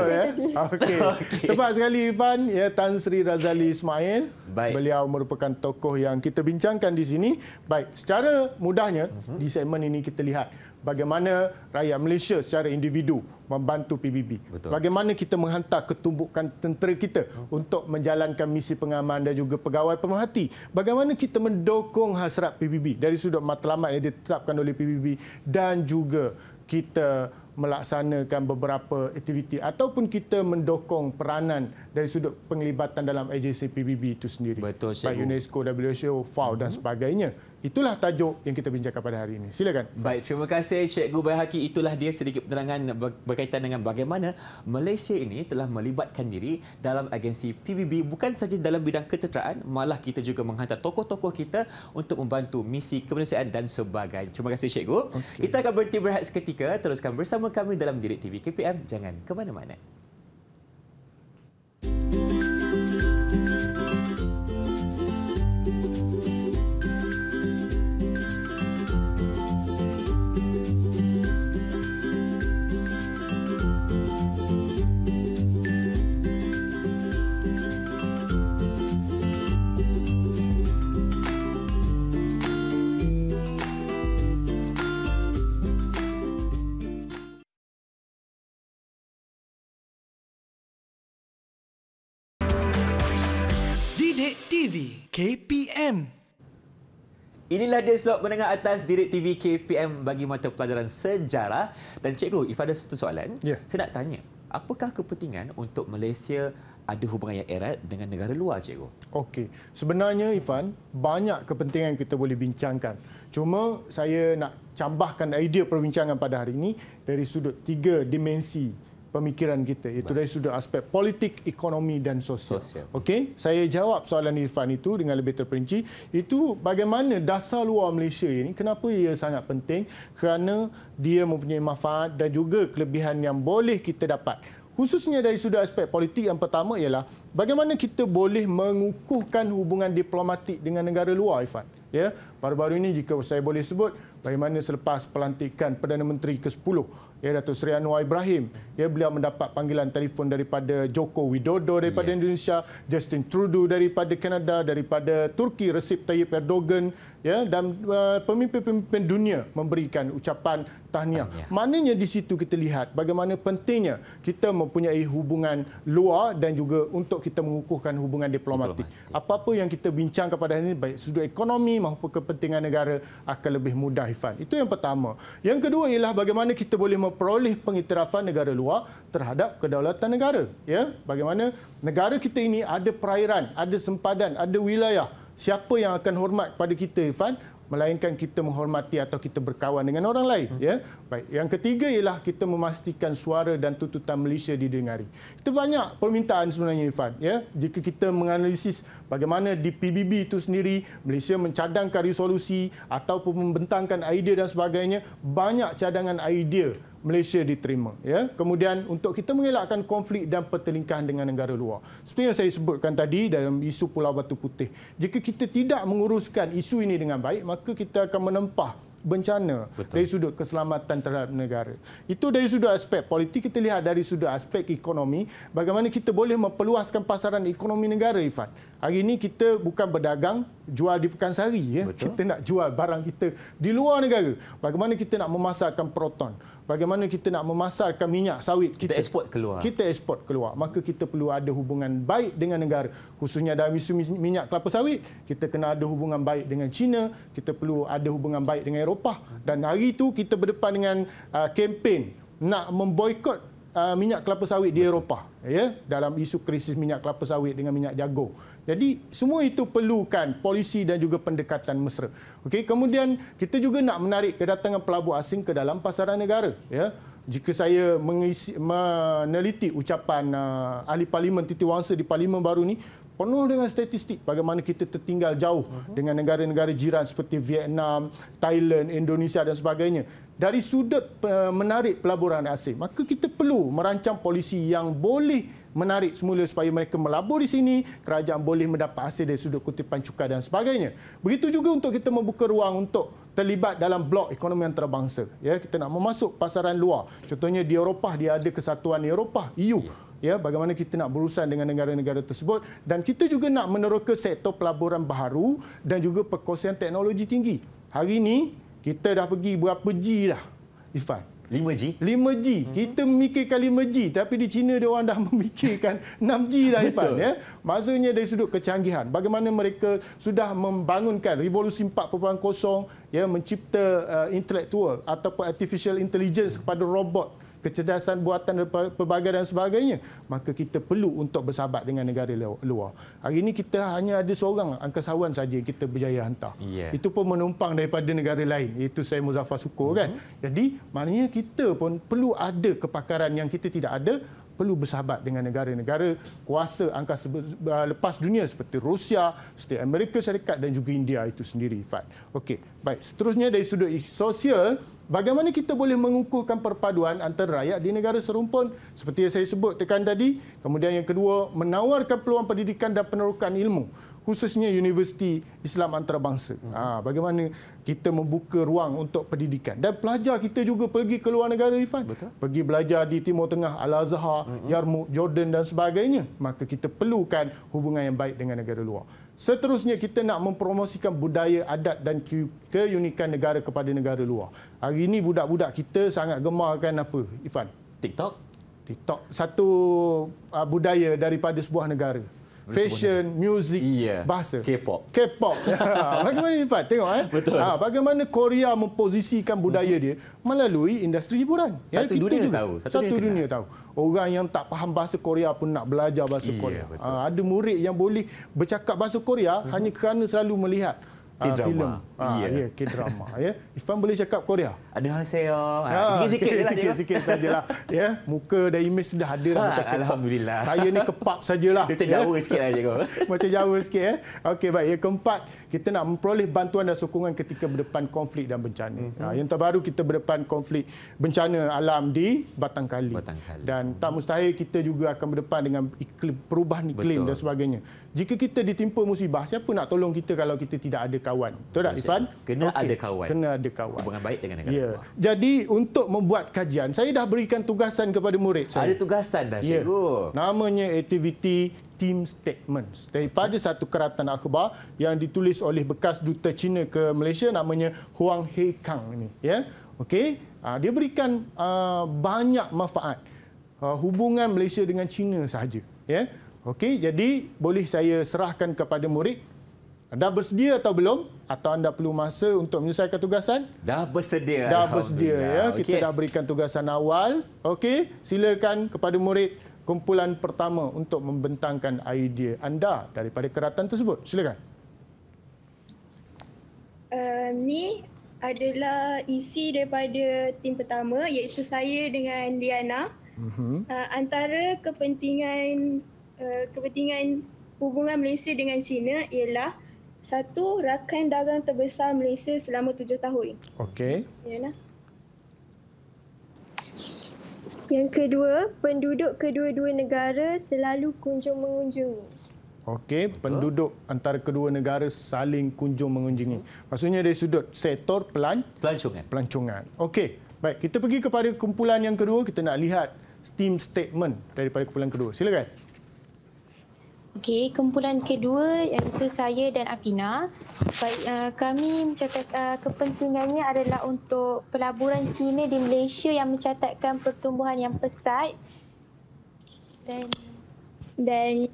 S6: ya? Okey. Tepat sekali, Ifan. Ya, Tan Sri Razali Ismail. Beliau merupakan tokoh yang kita bincangkan di sini. Baik, secara mudahnya di segmen ini kita lihat bagaimana rakyat Malaysia secara individu membantu PBB.
S5: Betul.
S6: Bagaimana kita menghantar ketumbukan tentera kita untuk menjalankan misi pengaman dan juga pegawai pemerhati. Bagaimana kita mendukung hasrat PBB dari sudut matlamat yang ditetapkan oleh PBB dan juga kita melaksanakan beberapa aktiviti ataupun kita mendukung peranan dari sudut penglibatan dalam agensi PBB itu sendiri.
S5: Betul,
S6: baik UNESCO, WHO, FAO dan sebagainya. Itulah tajuk yang kita bincangkan pada hari ini. Silakan.
S5: Baik, terima kasih Cikgu Baihaqi. Itulah dia sedikit penerangan berkaitan dengan bagaimana Malaysia ini telah melibatkan diri dalam agensi PBB bukan saja dalam bidang ketenteraan, malah kita juga menghantar tokoh-tokoh kita untuk membantu misi kemanusiaan dan sebagainya. Terima kasih Cikgu. Okay. Kita akan berhenti berehat seketika. Teruskan bersama kami dalam Direct TV KPM. Jangan ke mana-mana.
S8: Direct TV KPM.
S5: Inilah dia slot menengah atas Direct TV KPM bagi mata pelajaran sejarah. Dan Cikgu, if ada satu soalan, saya nak tanya, apakah kepentingan untuk Malaysia ada hubungan yang erat dengan negara luar, Cikgu?
S6: Okey, sebenarnya Ifan, banyak kepentingan kita boleh bincangkan. Cuma saya nak cambahkan idea perbincangan pada hari ini dari sudut 3 dimensi pemikiran kita, iaitu dari sudut aspek politik, ekonomi dan sosial. Okey, saya jawab soalan Irfan itu dengan lebih terperinci. Itu bagaimana dasar luar Malaysia ini, kenapa ia sangat penting? Kerana dia mempunyai manfaat dan juga kelebihan yang boleh kita dapat. Khususnya dari sudut aspek politik, yang pertama ialah bagaimana kita boleh mengukuhkan hubungan diplomatik dengan negara luar, Irfan. Ya, baru-baru ini jika saya boleh sebut, bagaimana selepas pelantikan Perdana Menteri ke-10, ya, Datuk Seri Anwar Ibrahim, ya, beliau mendapat panggilan telefon daripada Joko Widodo daripada Indonesia, Justin Trudeau daripada Kanada, daripada Turki Recep Tayyip Erdogan, ya, dan pemimpin-pemimpin dunia memberikan ucapan tahniah. Maknanya di situ kita lihat bagaimana pentingnya kita mempunyai hubungan luar dan juga untuk kita mengukuhkan hubungan diplomatik. Apa-apa yang kita bincangkan pada hari ini, baik sudut ekonomi maupun kepentingan negara, akan lebih mudah, Ifan. Itu yang pertama. Yang kedua ialah bagaimana kita boleh memperoleh pengiktirafan negara luar terhadap kedaulatan negara. Ya, bagaimana negara kita ini ada perairan, ada sempadan, ada wilayah. Siapa yang akan hormat pada kita, Ifan? Melainkan kita menghormati atau kita berkawan dengan orang lain. Ya, baik. Yang ketiga ialah kita memastikan suara dan tuntutan Malaysia didengari. Itu banyak permintaan sebenarnya, Irfan. Ya, jika kita menganalisis bagaimana di PBB itu sendiri Malaysia mencadangkan resolusi ataupun membentangkan idea dan sebagainya, banyak cadangan idea Malaysia diterima. Ya, kemudian untuk kita mengelakkan konflik dan pertelingkahan dengan negara luar. Seperti yang saya sebutkan tadi dalam isu Pulau Batu Putih, jika kita tidak menguruskan isu ini dengan baik, maka kita akan menempah bencana dari sudut keselamatan terhadap negara. Itu dari sudut aspek politik. Kita lihat dari sudut aspek ekonomi, bagaimana kita boleh memperluaskan pasaran ekonomi negara, Ifan. Hari ini kita bukan berdagang jual di Pekansari, ya. Kita nak jual barang kita di luar negara. Bagaimana kita nak memasarkan proton? Bagaimana kita nak memasarkan minyak sawit kita
S5: eksport keluar.
S6: Kita ekspor keluar. Maka kita perlu ada hubungan baik dengan negara. Khususnya dalam isu minyak kelapa sawit, kita kena ada hubungan baik dengan China, kita perlu ada hubungan baik dengan Eropah. Dan hari itu kita berdepan dengan kempen nak memboikot minyak kelapa sawit di Eropah, ya, dalam isu krisis minyak kelapa sawit dengan minyak jagung. Jadi semua itu perlukan polisi dan juga pendekatan mesra. Okey, kemudian kita juga nak menarik kedatangan pelabur asing ke dalam pasaran negara, ya. Jika saya meneliti ucapan ahli parlimen Titi Wangsa di parlimen baru ni, penuh dengan statistik bagaimana kita tertinggal jauh dengan negara-negara jiran seperti Vietnam, Thailand, Indonesia dan sebagainya. Dari sudut menarik pelaburan asing, maka kita perlu merancang polisi yang boleh menarik semula supaya mereka melabur di sini, kerajaan boleh mendapat hasil dari sudut kutipan cukai dan sebagainya. Begitu juga untuk kita membuka ruang untuk terlibat dalam blok ekonomi antarabangsa. Ya, kita nak memasuk pasaran luar. Contohnya di Eropah, dia ada kesatuan Eropah, EU. Ya, bagaimana kita nak berurusan dengan negara-negara tersebut, dan kita juga nak meneroka sektor pelaburan baharu dan juga perkongsian teknologi tinggi. Hari ini kita dah pergi berapa G dah, Irfan?
S5: 5G?
S6: 5G. Kita memikirkan 5G, tapi di China dia orang dah memikirkan 6G dah, Irfan. Ya? Maksudnya dari sudut kecanggihan, bagaimana mereka sudah membangunkan revolusi 4.0, ya, mencipta intelektual ataupun artificial intelligence kepada robot kecerdasan buatan pelbagai dan sebagainya, maka kita perlu untuk bersahabat dengan negara luar. Hari ini kita hanya ada seorang angkasawan saja yang kita berjaya hantar. Itu pun menumpang daripada negara lain, iaitu Syed Muzaffar Sukur kan. Jadi maknanya kita pun perlu ada kepakaran yang kita tidak ada, perlu bersahabat dengan negara-negara kuasa angkasa lepas dunia seperti Rusia, seperti Amerika Syarikat dan juga India itu sendiri, Ifat. Okey, baik. Seterusnya dari sudut sosial, bagaimana kita boleh mengukuhkan perpaduan antara rakyat di negara serumpun seperti yang saya sebut tekan tadi. Kemudian yang kedua, menawarkan peluang pendidikan dan penerokan ilmu, khususnya Universiti Islam Antarabangsa. Bagaimana kita membuka ruang untuk pendidikan. Dan pelajar kita juga pergi ke luar negara, Ifan. Betul. Pergi belajar di Timur Tengah, Al-Azhar, Yarmouk, Jordan dan sebagainya. Maka kita perlukan hubungan yang baik dengan negara luar. Seterusnya, kita nak mempromosikan budaya, adat dan keunikan negara kepada negara luar. Hari ini budak-budak kita sangat gemarkan apa, Ifan? TikTok. Satu budaya daripada sebuah negara. Fashion, muzik, bahasa. K-pop. Bagaimana Ifat? Tengok
S5: Betul.
S6: Bagaimana Korea memposisikan budaya dia melalui industri hiburan.
S5: Satu dunia tahu.
S6: Orang yang tak faham bahasa Korea pun nak belajar bahasa Korea. Ada murid yang boleh bercakap bahasa Korea hanya kerana selalu melihat
S5: K-drama.
S6: K-drama. Ifan boleh cakap Korea?
S5: Annyeonghaseyo. Sikit-sikit
S6: sajalah. Muka dan imej sudah ada dah macam K-pop.
S5: Alhamdulillah.
S6: Saya ni kepap sajalah.
S5: Macam Jawa sikit lah cikgu.
S6: Macam Jawa sikit. Okey, baik. Yang keempat, kita nak memperoleh bantuan dan sokongan ketika berdepan konflik dan bencana. Yang terbaru, kita berdepan konflik bencana alam di Batang Kali. Dan tak mustahil kita juga akan berdepan dengan perubahan iklim dan sebagainya. Jika kita ditimpa musibah, siapa nak tolong kita kalau kita tidak ada kawan? Betul tak, Ifan?
S5: Kena ada kawan.
S6: Kena ada kawan.
S5: Hubungan baik dengan negara.
S6: Jadi untuk membuat kajian, saya dah berikan tugasan kepada murid saya.
S5: Ada tugasan dah, cikgu.
S6: Namanya aktiviti Team Statements daripada satu keratan akhbar yang ditulis oleh bekas duta Cina ke Malaysia, namanya Huang Hekang ini. Okey, dia berikan banyak manfaat hubungan Malaysia dengan Cina sahaja. Okey, jadi boleh saya serahkan kepada murid. Anda bersedia atau belum? Atau anda perlu masa untuk menyelesaikan tugasan?
S5: Dah bersedia.
S6: Kita dah berikan tugasan awal. Okey, silakan kepada murid kumpulan pertama untuk membentangkan idea anda daripada keratan tersebut. Silakan.
S9: Ni adalah isi daripada tim pertama, iaitu saya dengan Liana. Antara kepentingan hubungan Malaysia dengan China ialah satu, rakan dagang terbesar Malaysia selama 7 tahun.
S6: Okey.
S9: Yang kedua, penduduk kedua-dua negara selalu kunjung mengunjungi.
S6: Okey, penduduk antara kedua negara saling kunjung mengunjungi. Maksudnya dari sudut sektor pelancongan. Okey, baik, kita pergi kepada kumpulan yang kedua. Kita nak lihat team statement daripada kumpulan kedua. Silakan.
S1: Okey, kumpulan kedua iaitu saya dan Afina. Baik, kami mencatat kepentingannya adalah untuk pelaburan Cina di Malaysia yang mencatatkan pertumbuhan yang pesat dan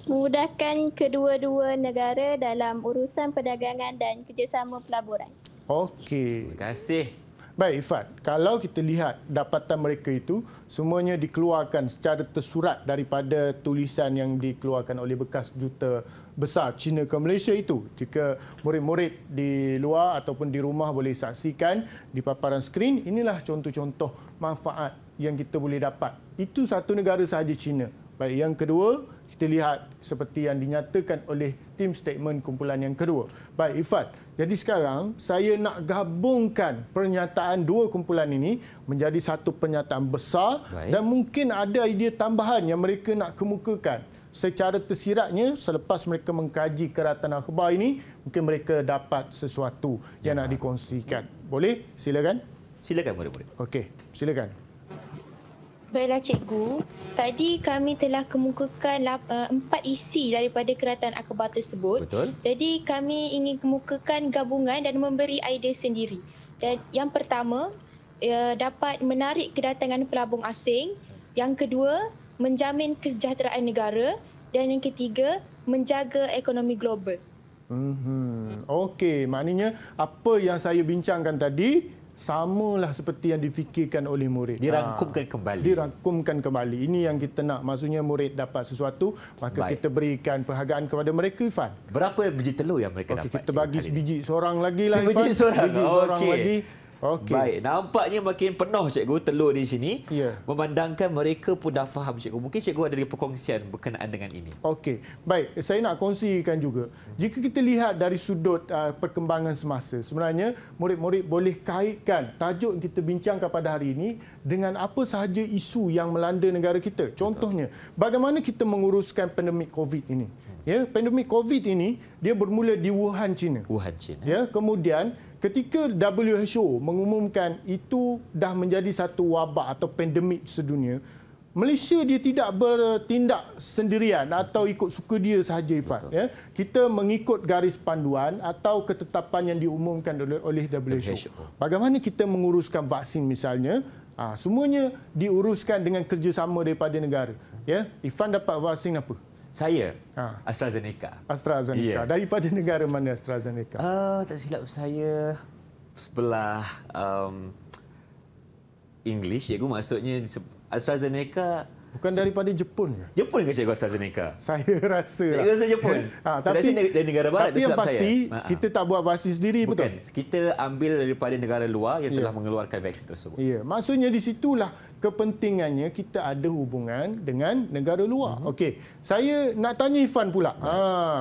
S1: memudahkan kedua-dua negara dalam urusan perdagangan dan kerjasama pelaburan.
S6: Okey.
S5: Terima kasih.
S6: Baik, Ifat. Kalau kita lihat dapatan mereka itu, semuanya dikeluarkan secara tersurat daripada tulisan yang dikeluarkan oleh bekas duta besar Cina ke Malaysia itu. Jika murid-murid di luar ataupun di rumah boleh saksikan di paparan skrin, inilah contoh-contoh manfaat yang kita boleh dapat. Itu satu negara sahaja, Cina. Baik, yang kedua, kita lihat seperti yang dinyatakan oleh tim statement kumpulan yang kedua. Baik, Ifat. Jadi sekarang saya nak gabungkan pernyataan dua kumpulan ini menjadi satu pernyataan besar. Baik. Dan mungkin ada idea tambahan yang mereka nak kemukakan. Secara tersiratnya, selepas mereka mengkaji keratan akhbar ini, mungkin mereka dapat sesuatu yang nak dikongsikan. Boleh? Silakan.
S5: Silakan, murid-murid.
S6: Okey, silakan.
S1: Baiklah cikgu, tadi kami telah kemukakan 4 isi daripada keratan akhbar tersebut.
S5: Betul.
S1: Jadi kami ingin kemukakan gabungan dan memberi idea sendiri. Dan yang pertama, dapat menarik kedatangan pelabung asing. Yang kedua, menjamin kesejahteraan negara. Dan yang ketiga, menjaga ekonomi global.
S6: Okey, maknanya apa yang saya bincangkan tadi samalah seperti yang difikirkan oleh murid.
S5: Dirangkumkan kembali.
S6: Dirangkumkan kembali. Ini yang kita nak. Maksudnya murid dapat sesuatu, maka kita berikan penghargaan kepada mereka, Ifan.
S5: Berapa biji telur yang mereka dapat?
S6: Kita bagi sebiji seorang lagi lah, Ifan.
S5: Sebiji seorang?
S6: Sebiji seorang lagi. Okay.
S5: Baik, nampaknya makin penuh cikgu telur di sini.
S6: Ya.
S5: Memandangkan mereka pun dah faham cikgu. Mungkin cikgu ada perkongsian berkenaan dengan ini.
S6: Okey, baik. Saya nak kongsikan juga. Jika kita lihat dari sudut perkembangan semasa, sebenarnya murid-murid boleh kaitkan tajuk yang kita bincangkan pada hari ini dengan apa sahaja isu yang melanda negara kita. Contohnya, bagaimana kita menguruskan pandemik COVID ini. Ya, pandemik COVID ini dia bermula di Wuhan, China.
S5: Wuhan, China.
S6: Ya, kemudian ketika WHO mengumumkan itu dah menjadi satu wabak atau pandemik sedunia, Malaysia dia tidak bertindak sendirian atau ikut suka dia sahaja, Ifan. Ya, kita mengikut garis panduan atau ketetapan yang diumumkan oleh WHO. Bagaimana kita menguruskan vaksin misalnya, semuanya diuruskan dengan kerjasama daripada negara. Ya, Ifan dapat vaksin apa?
S5: Saya, AstraZeneca.
S6: AstraZeneca. Daripada negara mana AstraZeneca?
S5: Tak silap saya sebelah English, cikgu. Maksudnya AstraZeneca...
S6: Bukan daripada Jepun ke?
S5: Jepun ke cikgu AstraZeneca?
S6: Saya rasa.
S5: Saya rasa Jepun.
S6: Tapi
S5: dari negara barat,
S6: tapi yang pasti kita tak buat vaksin sendiri,
S5: bukan.
S6: Betul?
S5: Kita ambil daripada negara luar yang telah mengeluarkan vaksin tersebut.
S6: Ya, maksudnya di situlah kepentingannya kita ada hubungan dengan negara luar. Okey, saya nak tanya Ifan pula.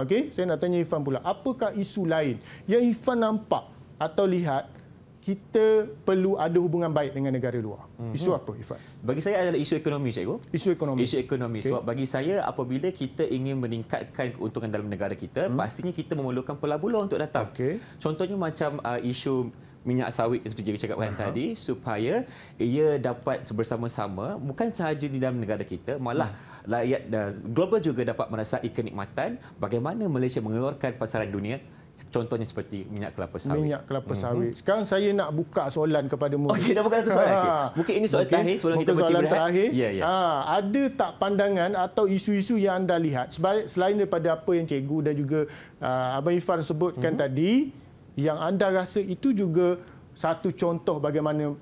S6: Okey, saya nak tanya Ifan pula. Apakah isu lain yang Ifan nampak atau lihat kita perlu ada hubungan baik dengan negara luar? Isu apa, Ifan?
S5: Bagi saya adalah isu ekonomi, cikgu.
S6: Isu ekonomi.
S5: Isu ekonomi. Sebab bagi saya, apabila kita ingin meningkatkan keuntungan dalam negara kita, pastinya kita memerlukan pelabur untuk datang. Contohnya macam isu minyak sawit seperti yang cakapkan tadi, supaya ia dapat bersama-sama, bukan sahaja di dalam negara kita, malah rakyat global juga dapat merasakan kenikmatan bagaimana Malaysia mengeluarkan pasaran dunia. Contohnya seperti minyak kelapa sawit.
S6: Minyak kelapa sawit. Sekarang saya nak buka soalan kepada murid.
S5: Okey, dah buka satu soalan. Mungkin ini soalan terakhir sebelum kita berhenti berehat.
S6: Terakhir.
S5: Ya.
S6: Ada tak pandangan atau isu-isu yang anda lihat selain daripada apa yang cikgu dan juga Abang Ifan sebutkan tadi, yang anda rasa itu juga satu contoh bagaimana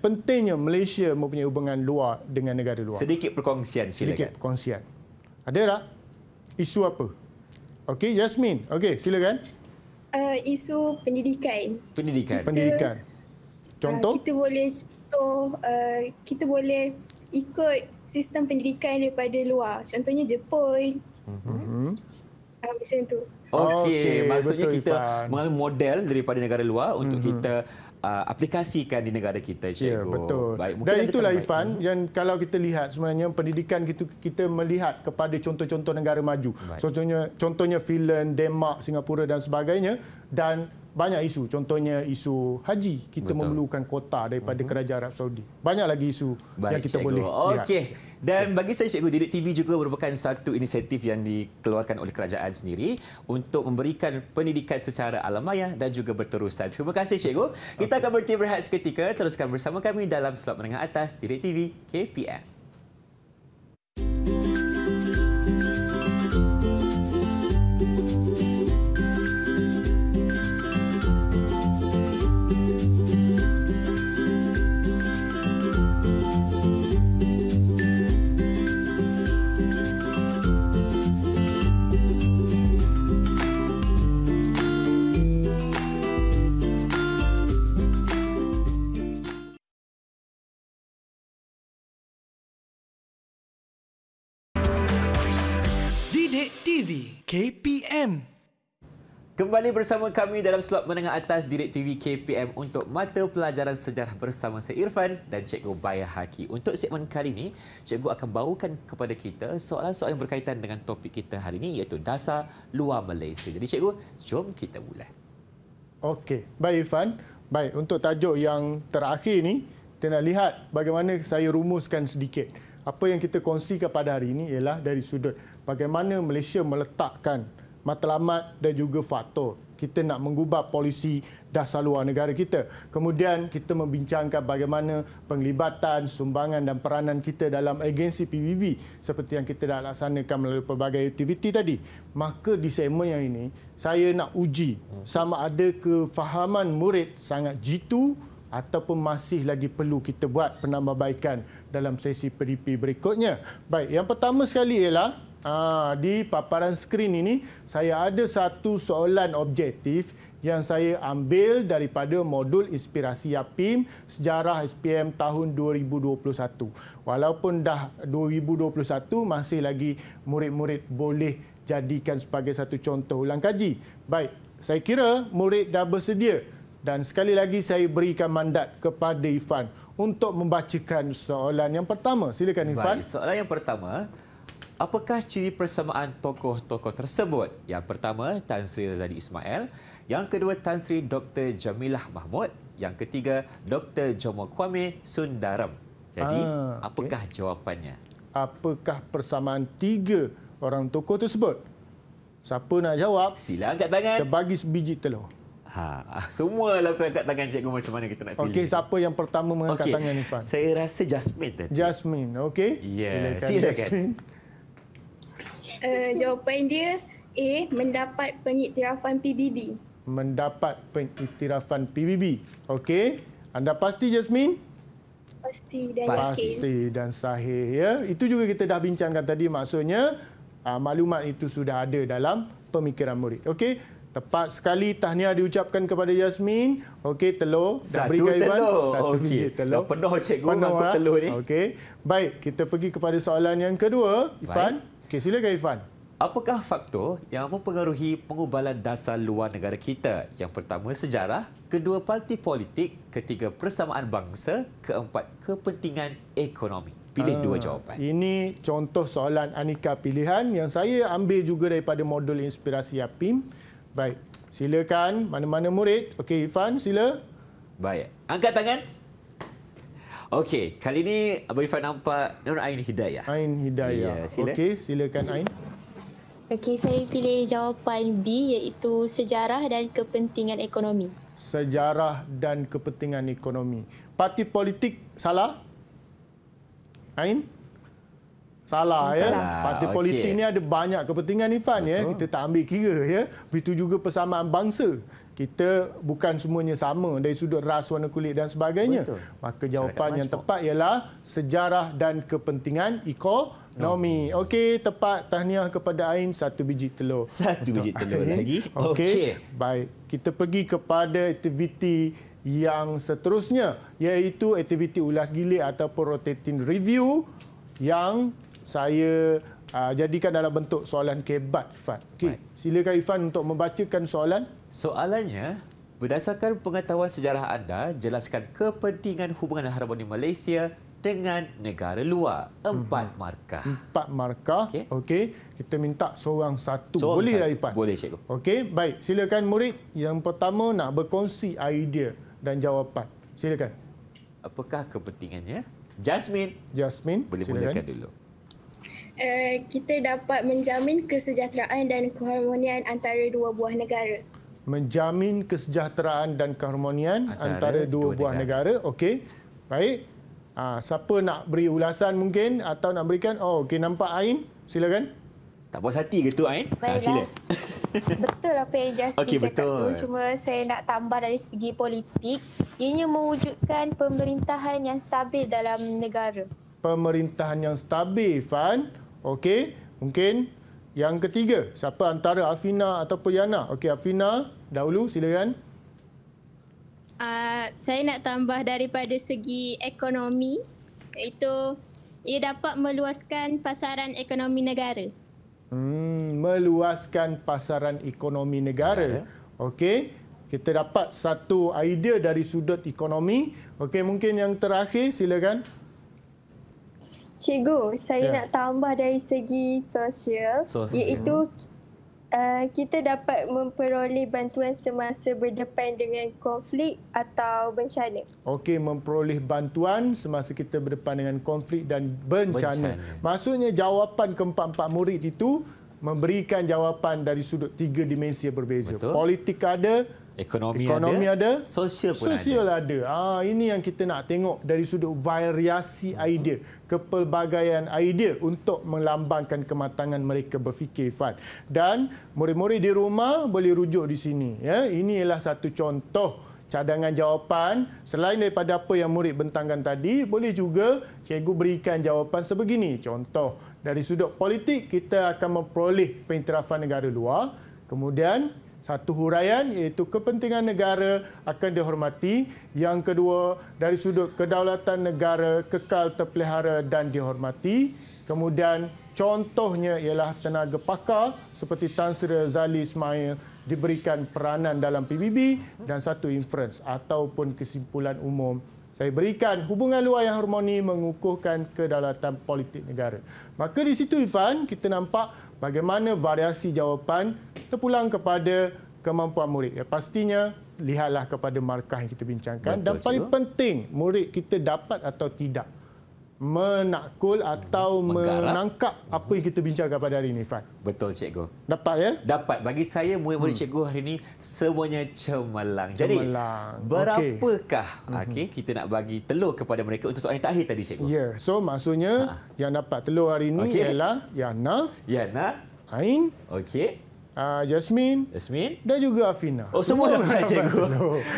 S6: pentingnya Malaysia mempunyai hubungan luar dengan negara luar?
S5: Sedikit perkongsian, silakan.
S6: Sedikit perkongsian. Ada tak? Isu apa? Okey, Yasmin. Okey, silakan.
S9: Isu pendidikan.
S6: Pendidikan. Contoh?
S9: Kita boleh ikut sistem pendidikan daripada luar. Contohnya Jepun. Macam tu.
S5: Okey, maksudnya
S6: betul,
S5: kita
S6: Ifan.
S5: mengambil model daripada negara luar untuk kita aplikasikan di negara kita, cikgu.
S6: Ya, betul.
S5: Baik,
S6: dan itulah Ifan, yang kalau kita lihat sebenarnya pendidikan kita melihat kepada contoh-contoh negara maju. Contohnya Finland, Denmark, Singapura dan sebagainya, dan banyak isu. Contohnya isu haji. Kita memerlukan kota daripada kerajaan Arab Saudi. Banyak lagi isu yang kita boleh lihat.
S5: Okey. Dan bagi saya, cikgu, Didik TV juga merupakan satu inisiatif yang dikeluarkan oleh kerajaan sendiri untuk memberikan pendidikan secara alamaya dan juga berterusan. Terima kasih, cikgu. Kita akan berhenti berehat seketika. Teruskan bersama kami dalam slot menengah atas Didik TV KPM.
S8: Didik TV KPM.
S5: Kembali bersama kami dalam slot menengah atas Didik TV KPM untuk mata pelajaran sejarah bersama saya Irfan dan Cikgu Baya Haki. Untuk segmen kali ini, Cikgu akan bawakan kepada kita soalan-soalan yang berkaitan dengan topik kita hari ini, iaitu dasar luar Malaysia. Jadi Cikgu, jom kita mula.
S6: Okey, baik Irfan. Baik, untuk tajuk yang terakhir ni, kita nak lihat bagaimana saya rumuskan sedikit. Apa yang kita kongsikan pada hari ini ialah dari sudut bagaimana Malaysia meletakkan matlamat dan juga faktor. kita nak mengubah polisi dasar luar negara kita. Kemudian kita membincangkan bagaimana penglibatan, sumbangan dan peranan kita dalam agensi PBB seperti yang kita dah laksanakan melalui pelbagai aktiviti tadi. Maka di segmen yang ini, saya nak uji sama ada kefahaman murid sangat jitu ataupun masih lagi perlu kita buat penambahbaikan dalam sesi PDP berikutnya. Baik, yang pertama sekali ialah di paparan skrin ini, saya ada satu soalan objektif yang saya ambil daripada modul Inspirasi APIM Sejarah SPM tahun 2021. Walaupun dah 2021, masih lagi murid-murid boleh jadikan sebagai satu contoh ulang kaji. Baik, saya kira murid dah bersedia dan sekali lagi saya berikan mandat kepada Ifan untuk membacakan soalan yang pertama. Silakan Ifan.
S5: Baik, soalan yang pertama. Apakah ciri persamaan tokoh-tokoh tersebut? Yang pertama, Tan Sri Razali Ismail. Yang kedua, Tan Sri Dr. Jamilah Mahmud. Yang ketiga, Dr. Jomo Kwame Sundaram. Jadi, apakah jawapannya?
S6: Apakah persamaan tiga orang tokoh tersebut? Siapa nak jawab?
S5: Sila angkat tangan.
S6: Kita bagi sebiji telur.
S5: Semua lah angkat tangan, cikgu, macam mana kita nak pilih.
S6: Okey, siapa yang pertama mengangkat tangan, Ifan?
S5: Saya rasa Jasmine tadi.
S6: Jasmine, okey.
S5: Ya,
S6: silakan.
S9: Jawapan dia A. Mendapat pengiktirafan PBB.
S6: Mendapat pengiktirafan PBB. Okey. Anda pasti, Jasmine?
S9: Pasti dan
S6: Pasti dan sahih. Ya. Itu juga kita dah bincangkan tadi. Maksudnya, maklumat itu sudah ada dalam pemikiran murid. Okey. Tepat sekali tahniah diucapkan kepada Jasmine. Okey, telur. Dah berikan Ivan. Satu biji telur.
S5: Dah penuh cikgu angkut telur ni.
S6: Okey. Baik, kita pergi kepada soalan yang kedua. Ivan. Okey, silakan Ifan.
S5: Apakah faktor yang mempengaruhi pengubalan dasar luar negara kita? Yang pertama, sejarah. Kedua, parti politik. Ketiga, persamaan bangsa. Keempat, kepentingan ekonomi. Pilih dua jawapan.
S6: Ini contoh soalan aneka pilihan yang saya ambil juga daripada modul Inspirasi APIM. Baik, silakan mana-mana murid. Okey, Ifan, sila.
S5: Baik, angkat tangan. Okey, kali ini Abang Ifan nampak Nur Ain Hidayah.
S6: Ain Hidayah.
S5: Ya, sila.
S6: Okey, silakan Ain.
S1: Okey, saya pilih jawapan B iaitu sejarah dan kepentingan ekonomi.
S6: Sejarah dan kepentingan ekonomi. Parti politik salah? Ain? Salah, ya. Parti politik ni ada banyak kepentingan, Ifan. Ya. Kita tak ambil kira. Ya. Begitu juga persamaan bangsa. Kita bukan semuanya sama dari sudut ras, warna kulit dan sebagainya. Betul. Maka jawapan yang tepat ialah sejarah dan kepentingan ekonomi. Okey, tepat. Tahniah kepada Ain, satu biji telur.
S5: Satu biji telur lagi.
S6: Okey. Baik, kita pergi kepada aktiviti yang seterusnya, iaitu aktiviti ulas gilik ataupun rotating review yang saya jadikan dalam bentuk soalan kebat, Ifan. Okey, silakan Ifan untuk membacakan soalan.
S5: Soalannya, berdasarkan pengetahuan sejarah anda, jelaskan kepentingan hubungan harmoni Malaysia dengan negara luar. 4 markah.
S6: 4 markah. Okey. Kita minta seorang satu. Boleh lah, Ifan?
S5: Boleh, cikgu.
S6: Okey, baik. Silakan murid yang pertama nak berkongsi idea dan jawapan. Silakan.
S5: Apakah kepentingannya? Jasmine.
S6: Jasmine,
S5: boleh
S6: silakan.
S5: mulakan dulu.
S9: Kita dapat menjamin kesejahteraan dan keharmonian antara dua buah negara.
S6: Menjamin kesejahteraan dan keharmonian antara dua buah negara. Okey. Baik. Siapa nak beri ulasan mungkin atau nak berikan? Okey, nampak Ain? Silakan.
S5: Tak puas hati ke tu, Ain?
S1: Baiklah. Betul apa yang Jasmine cakap tu. Cuma saya nak tambah dari segi politik. Ianya mewujudkan pemerintahan yang stabil dalam negara.
S6: Pemerintahan yang stabil, Fan. Okey. Mungkin yang ketiga. Siapa antara Afina ataupun Yana? Okey, Afina dahulu. Silakan.
S7: Saya nak tambah daripada segi ekonomi, iaitu ia dapat meluaskan pasaran ekonomi negara.
S6: Meluaskan pasaran ekonomi negara. Okey. Kita dapat satu idea dari sudut ekonomi. Okey, mungkin yang terakhir, silakan.
S9: Cikgu, saya nak tambah dari segi sosial. Iaitu kita dapat memperoleh bantuan semasa berdepan dengan konflik atau bencana.
S6: Okey, memperoleh bantuan semasa kita berdepan dengan konflik dan bencana. Maksudnya jawapan keempat-empat murid itu memberikan jawapan dari sudut 3 dimensi yang berbeza.
S5: Betul.
S6: Politik ada, ekonomi ada,
S5: sosial pun ada.
S6: Ini yang kita nak tengok dari sudut variasi idea, kepelbagaian idea untuk melambangkan kematangan mereka berfikir, Ifan. Dan murid-murid di rumah boleh rujuk di sini. Ya, ini ialah satu contoh cadangan jawapan. Selain daripada apa yang murid bentangkan tadi, boleh juga cikgu berikan jawapan sebegini. Contoh, dari sudut politik, kita akan memperoleh pengiktirafan negara luar. Kemudian, satu huraian iaitu kepentingan negara akan dihormati. Yang kedua, dari sudut kedaulatan negara kekal terpelihara dan dihormati. Kemudian, contohnya ialah tenaga pakar seperti Tan Sri Razali Ismail diberikan peranan dalam PBB, dan satu inference ataupun kesimpulan umum. Saya berikan hubungan luar yang harmoni mengukuhkan kedaulatan politik negara. Maka di situ, Ifan, kita nampak bagaimana variasi jawapan terpulang kepada kemampuan murid. Ya, pastinya lihatlah kepada markah yang kita bincangkan. Betul, dan paling penting, murid kita dapat atau tidak menakul atau menangkap apa yang kita bincangkan pada hari ini, Fan.
S5: Betul, cikgu.
S6: Dapat, ya?
S5: Dapat. Bagi saya, murid-murid cikgu hari ini semuanya cemerlang. Jadi, berapakah kita nak bagi telur kepada mereka untuk soalan yang terakhir tadi, cikgu?
S6: Ya, so maksudnya yang dapat telur hari ini ialah Yana, Ain, Jasmine dan juga Afina.
S5: Oh, semua dapat, cikgu.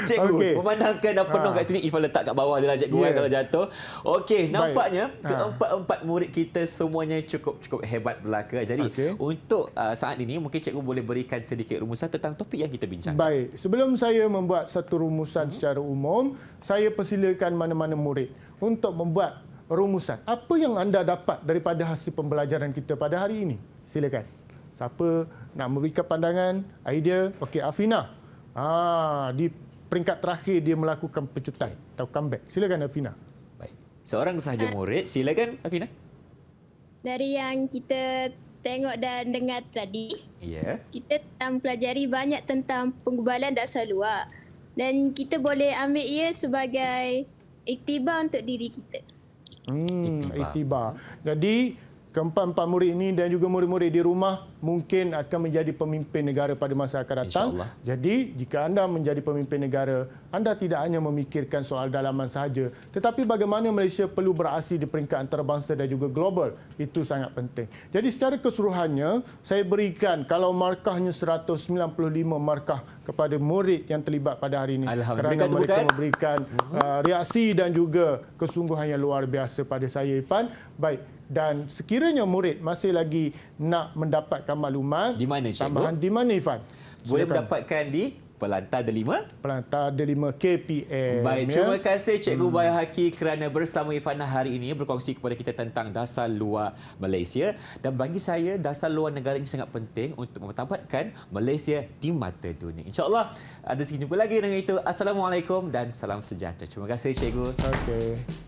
S5: Cikgu, memandangkan dah penuh kat sini, Ifan letak kat bawah je lah, cikgu, kalau jatuh. Okey, nampaknya keempat-empat murid kita semuanya cukup hebat belaka. Jadi, untuk saat ini, mungkin cikgu boleh berikan sedikit rumusan tentang topik yang kita bincangkan.
S6: Baik, sebelum saya membuat satu rumusan secara umum, saya persilakan mana-mana murid untuk membuat rumusan. Apa yang anda dapat daripada hasil pembelajaran kita pada hari ini? Silakan. Siapa nak memberikan pandangan, idea? Okey, Afina. Di peringkat terakhir dia melakukan pecutan atau comeback. Silakan, Afina.
S5: Baik. Seorang sahaja murid. Silakan, Afina.
S7: Dari yang kita tengok dan dengar tadi, kita mempelajari banyak tentang penggubalan dasar luar. Dan kita boleh ambil ia sebagai iktibar untuk diri kita.
S6: Iktibar. Jadi, keempat-empat murid ini dan juga murid-murid di rumah mungkin akan menjadi pemimpin negara pada masa akan datang. Jadi, jika anda menjadi pemimpin negara, anda tidak hanya memikirkan soal dalaman sahaja, tetapi bagaimana Malaysia perlu beraksi di peringkat antarabangsa dan juga global. Itu sangat penting. Jadi, secara keseluruhannya, saya berikan kalau markahnya 195 markah kepada murid yang terlibat pada hari ini. Kerana mereka memberikan reaksi dan juga kesungguhan yang luar biasa pada saya, Ifan. Baik. Dan sekiranya murid masih lagi nak mendapatkan maklumat,
S5: di mana, cikgu?
S6: Tambahan di mana, Ifan?
S5: Boleh mendapatkan di Pelantar Delima?
S6: Pelantar Delima KPM.
S5: Baik, terima kasih Cikgu Baihaqi kerana bersama Ifana hari ini berkongsi kepada kita tentang dasar luar Malaysia. Dan bagi saya, dasar luar negara ini sangat penting untuk memartabatkan Malaysia di mata dunia. InsyaAllah, ada sekali jumpa lagi dengan itu. Assalamualaikum dan salam sejahtera. Terima kasih, Cikgu.
S6: Okey.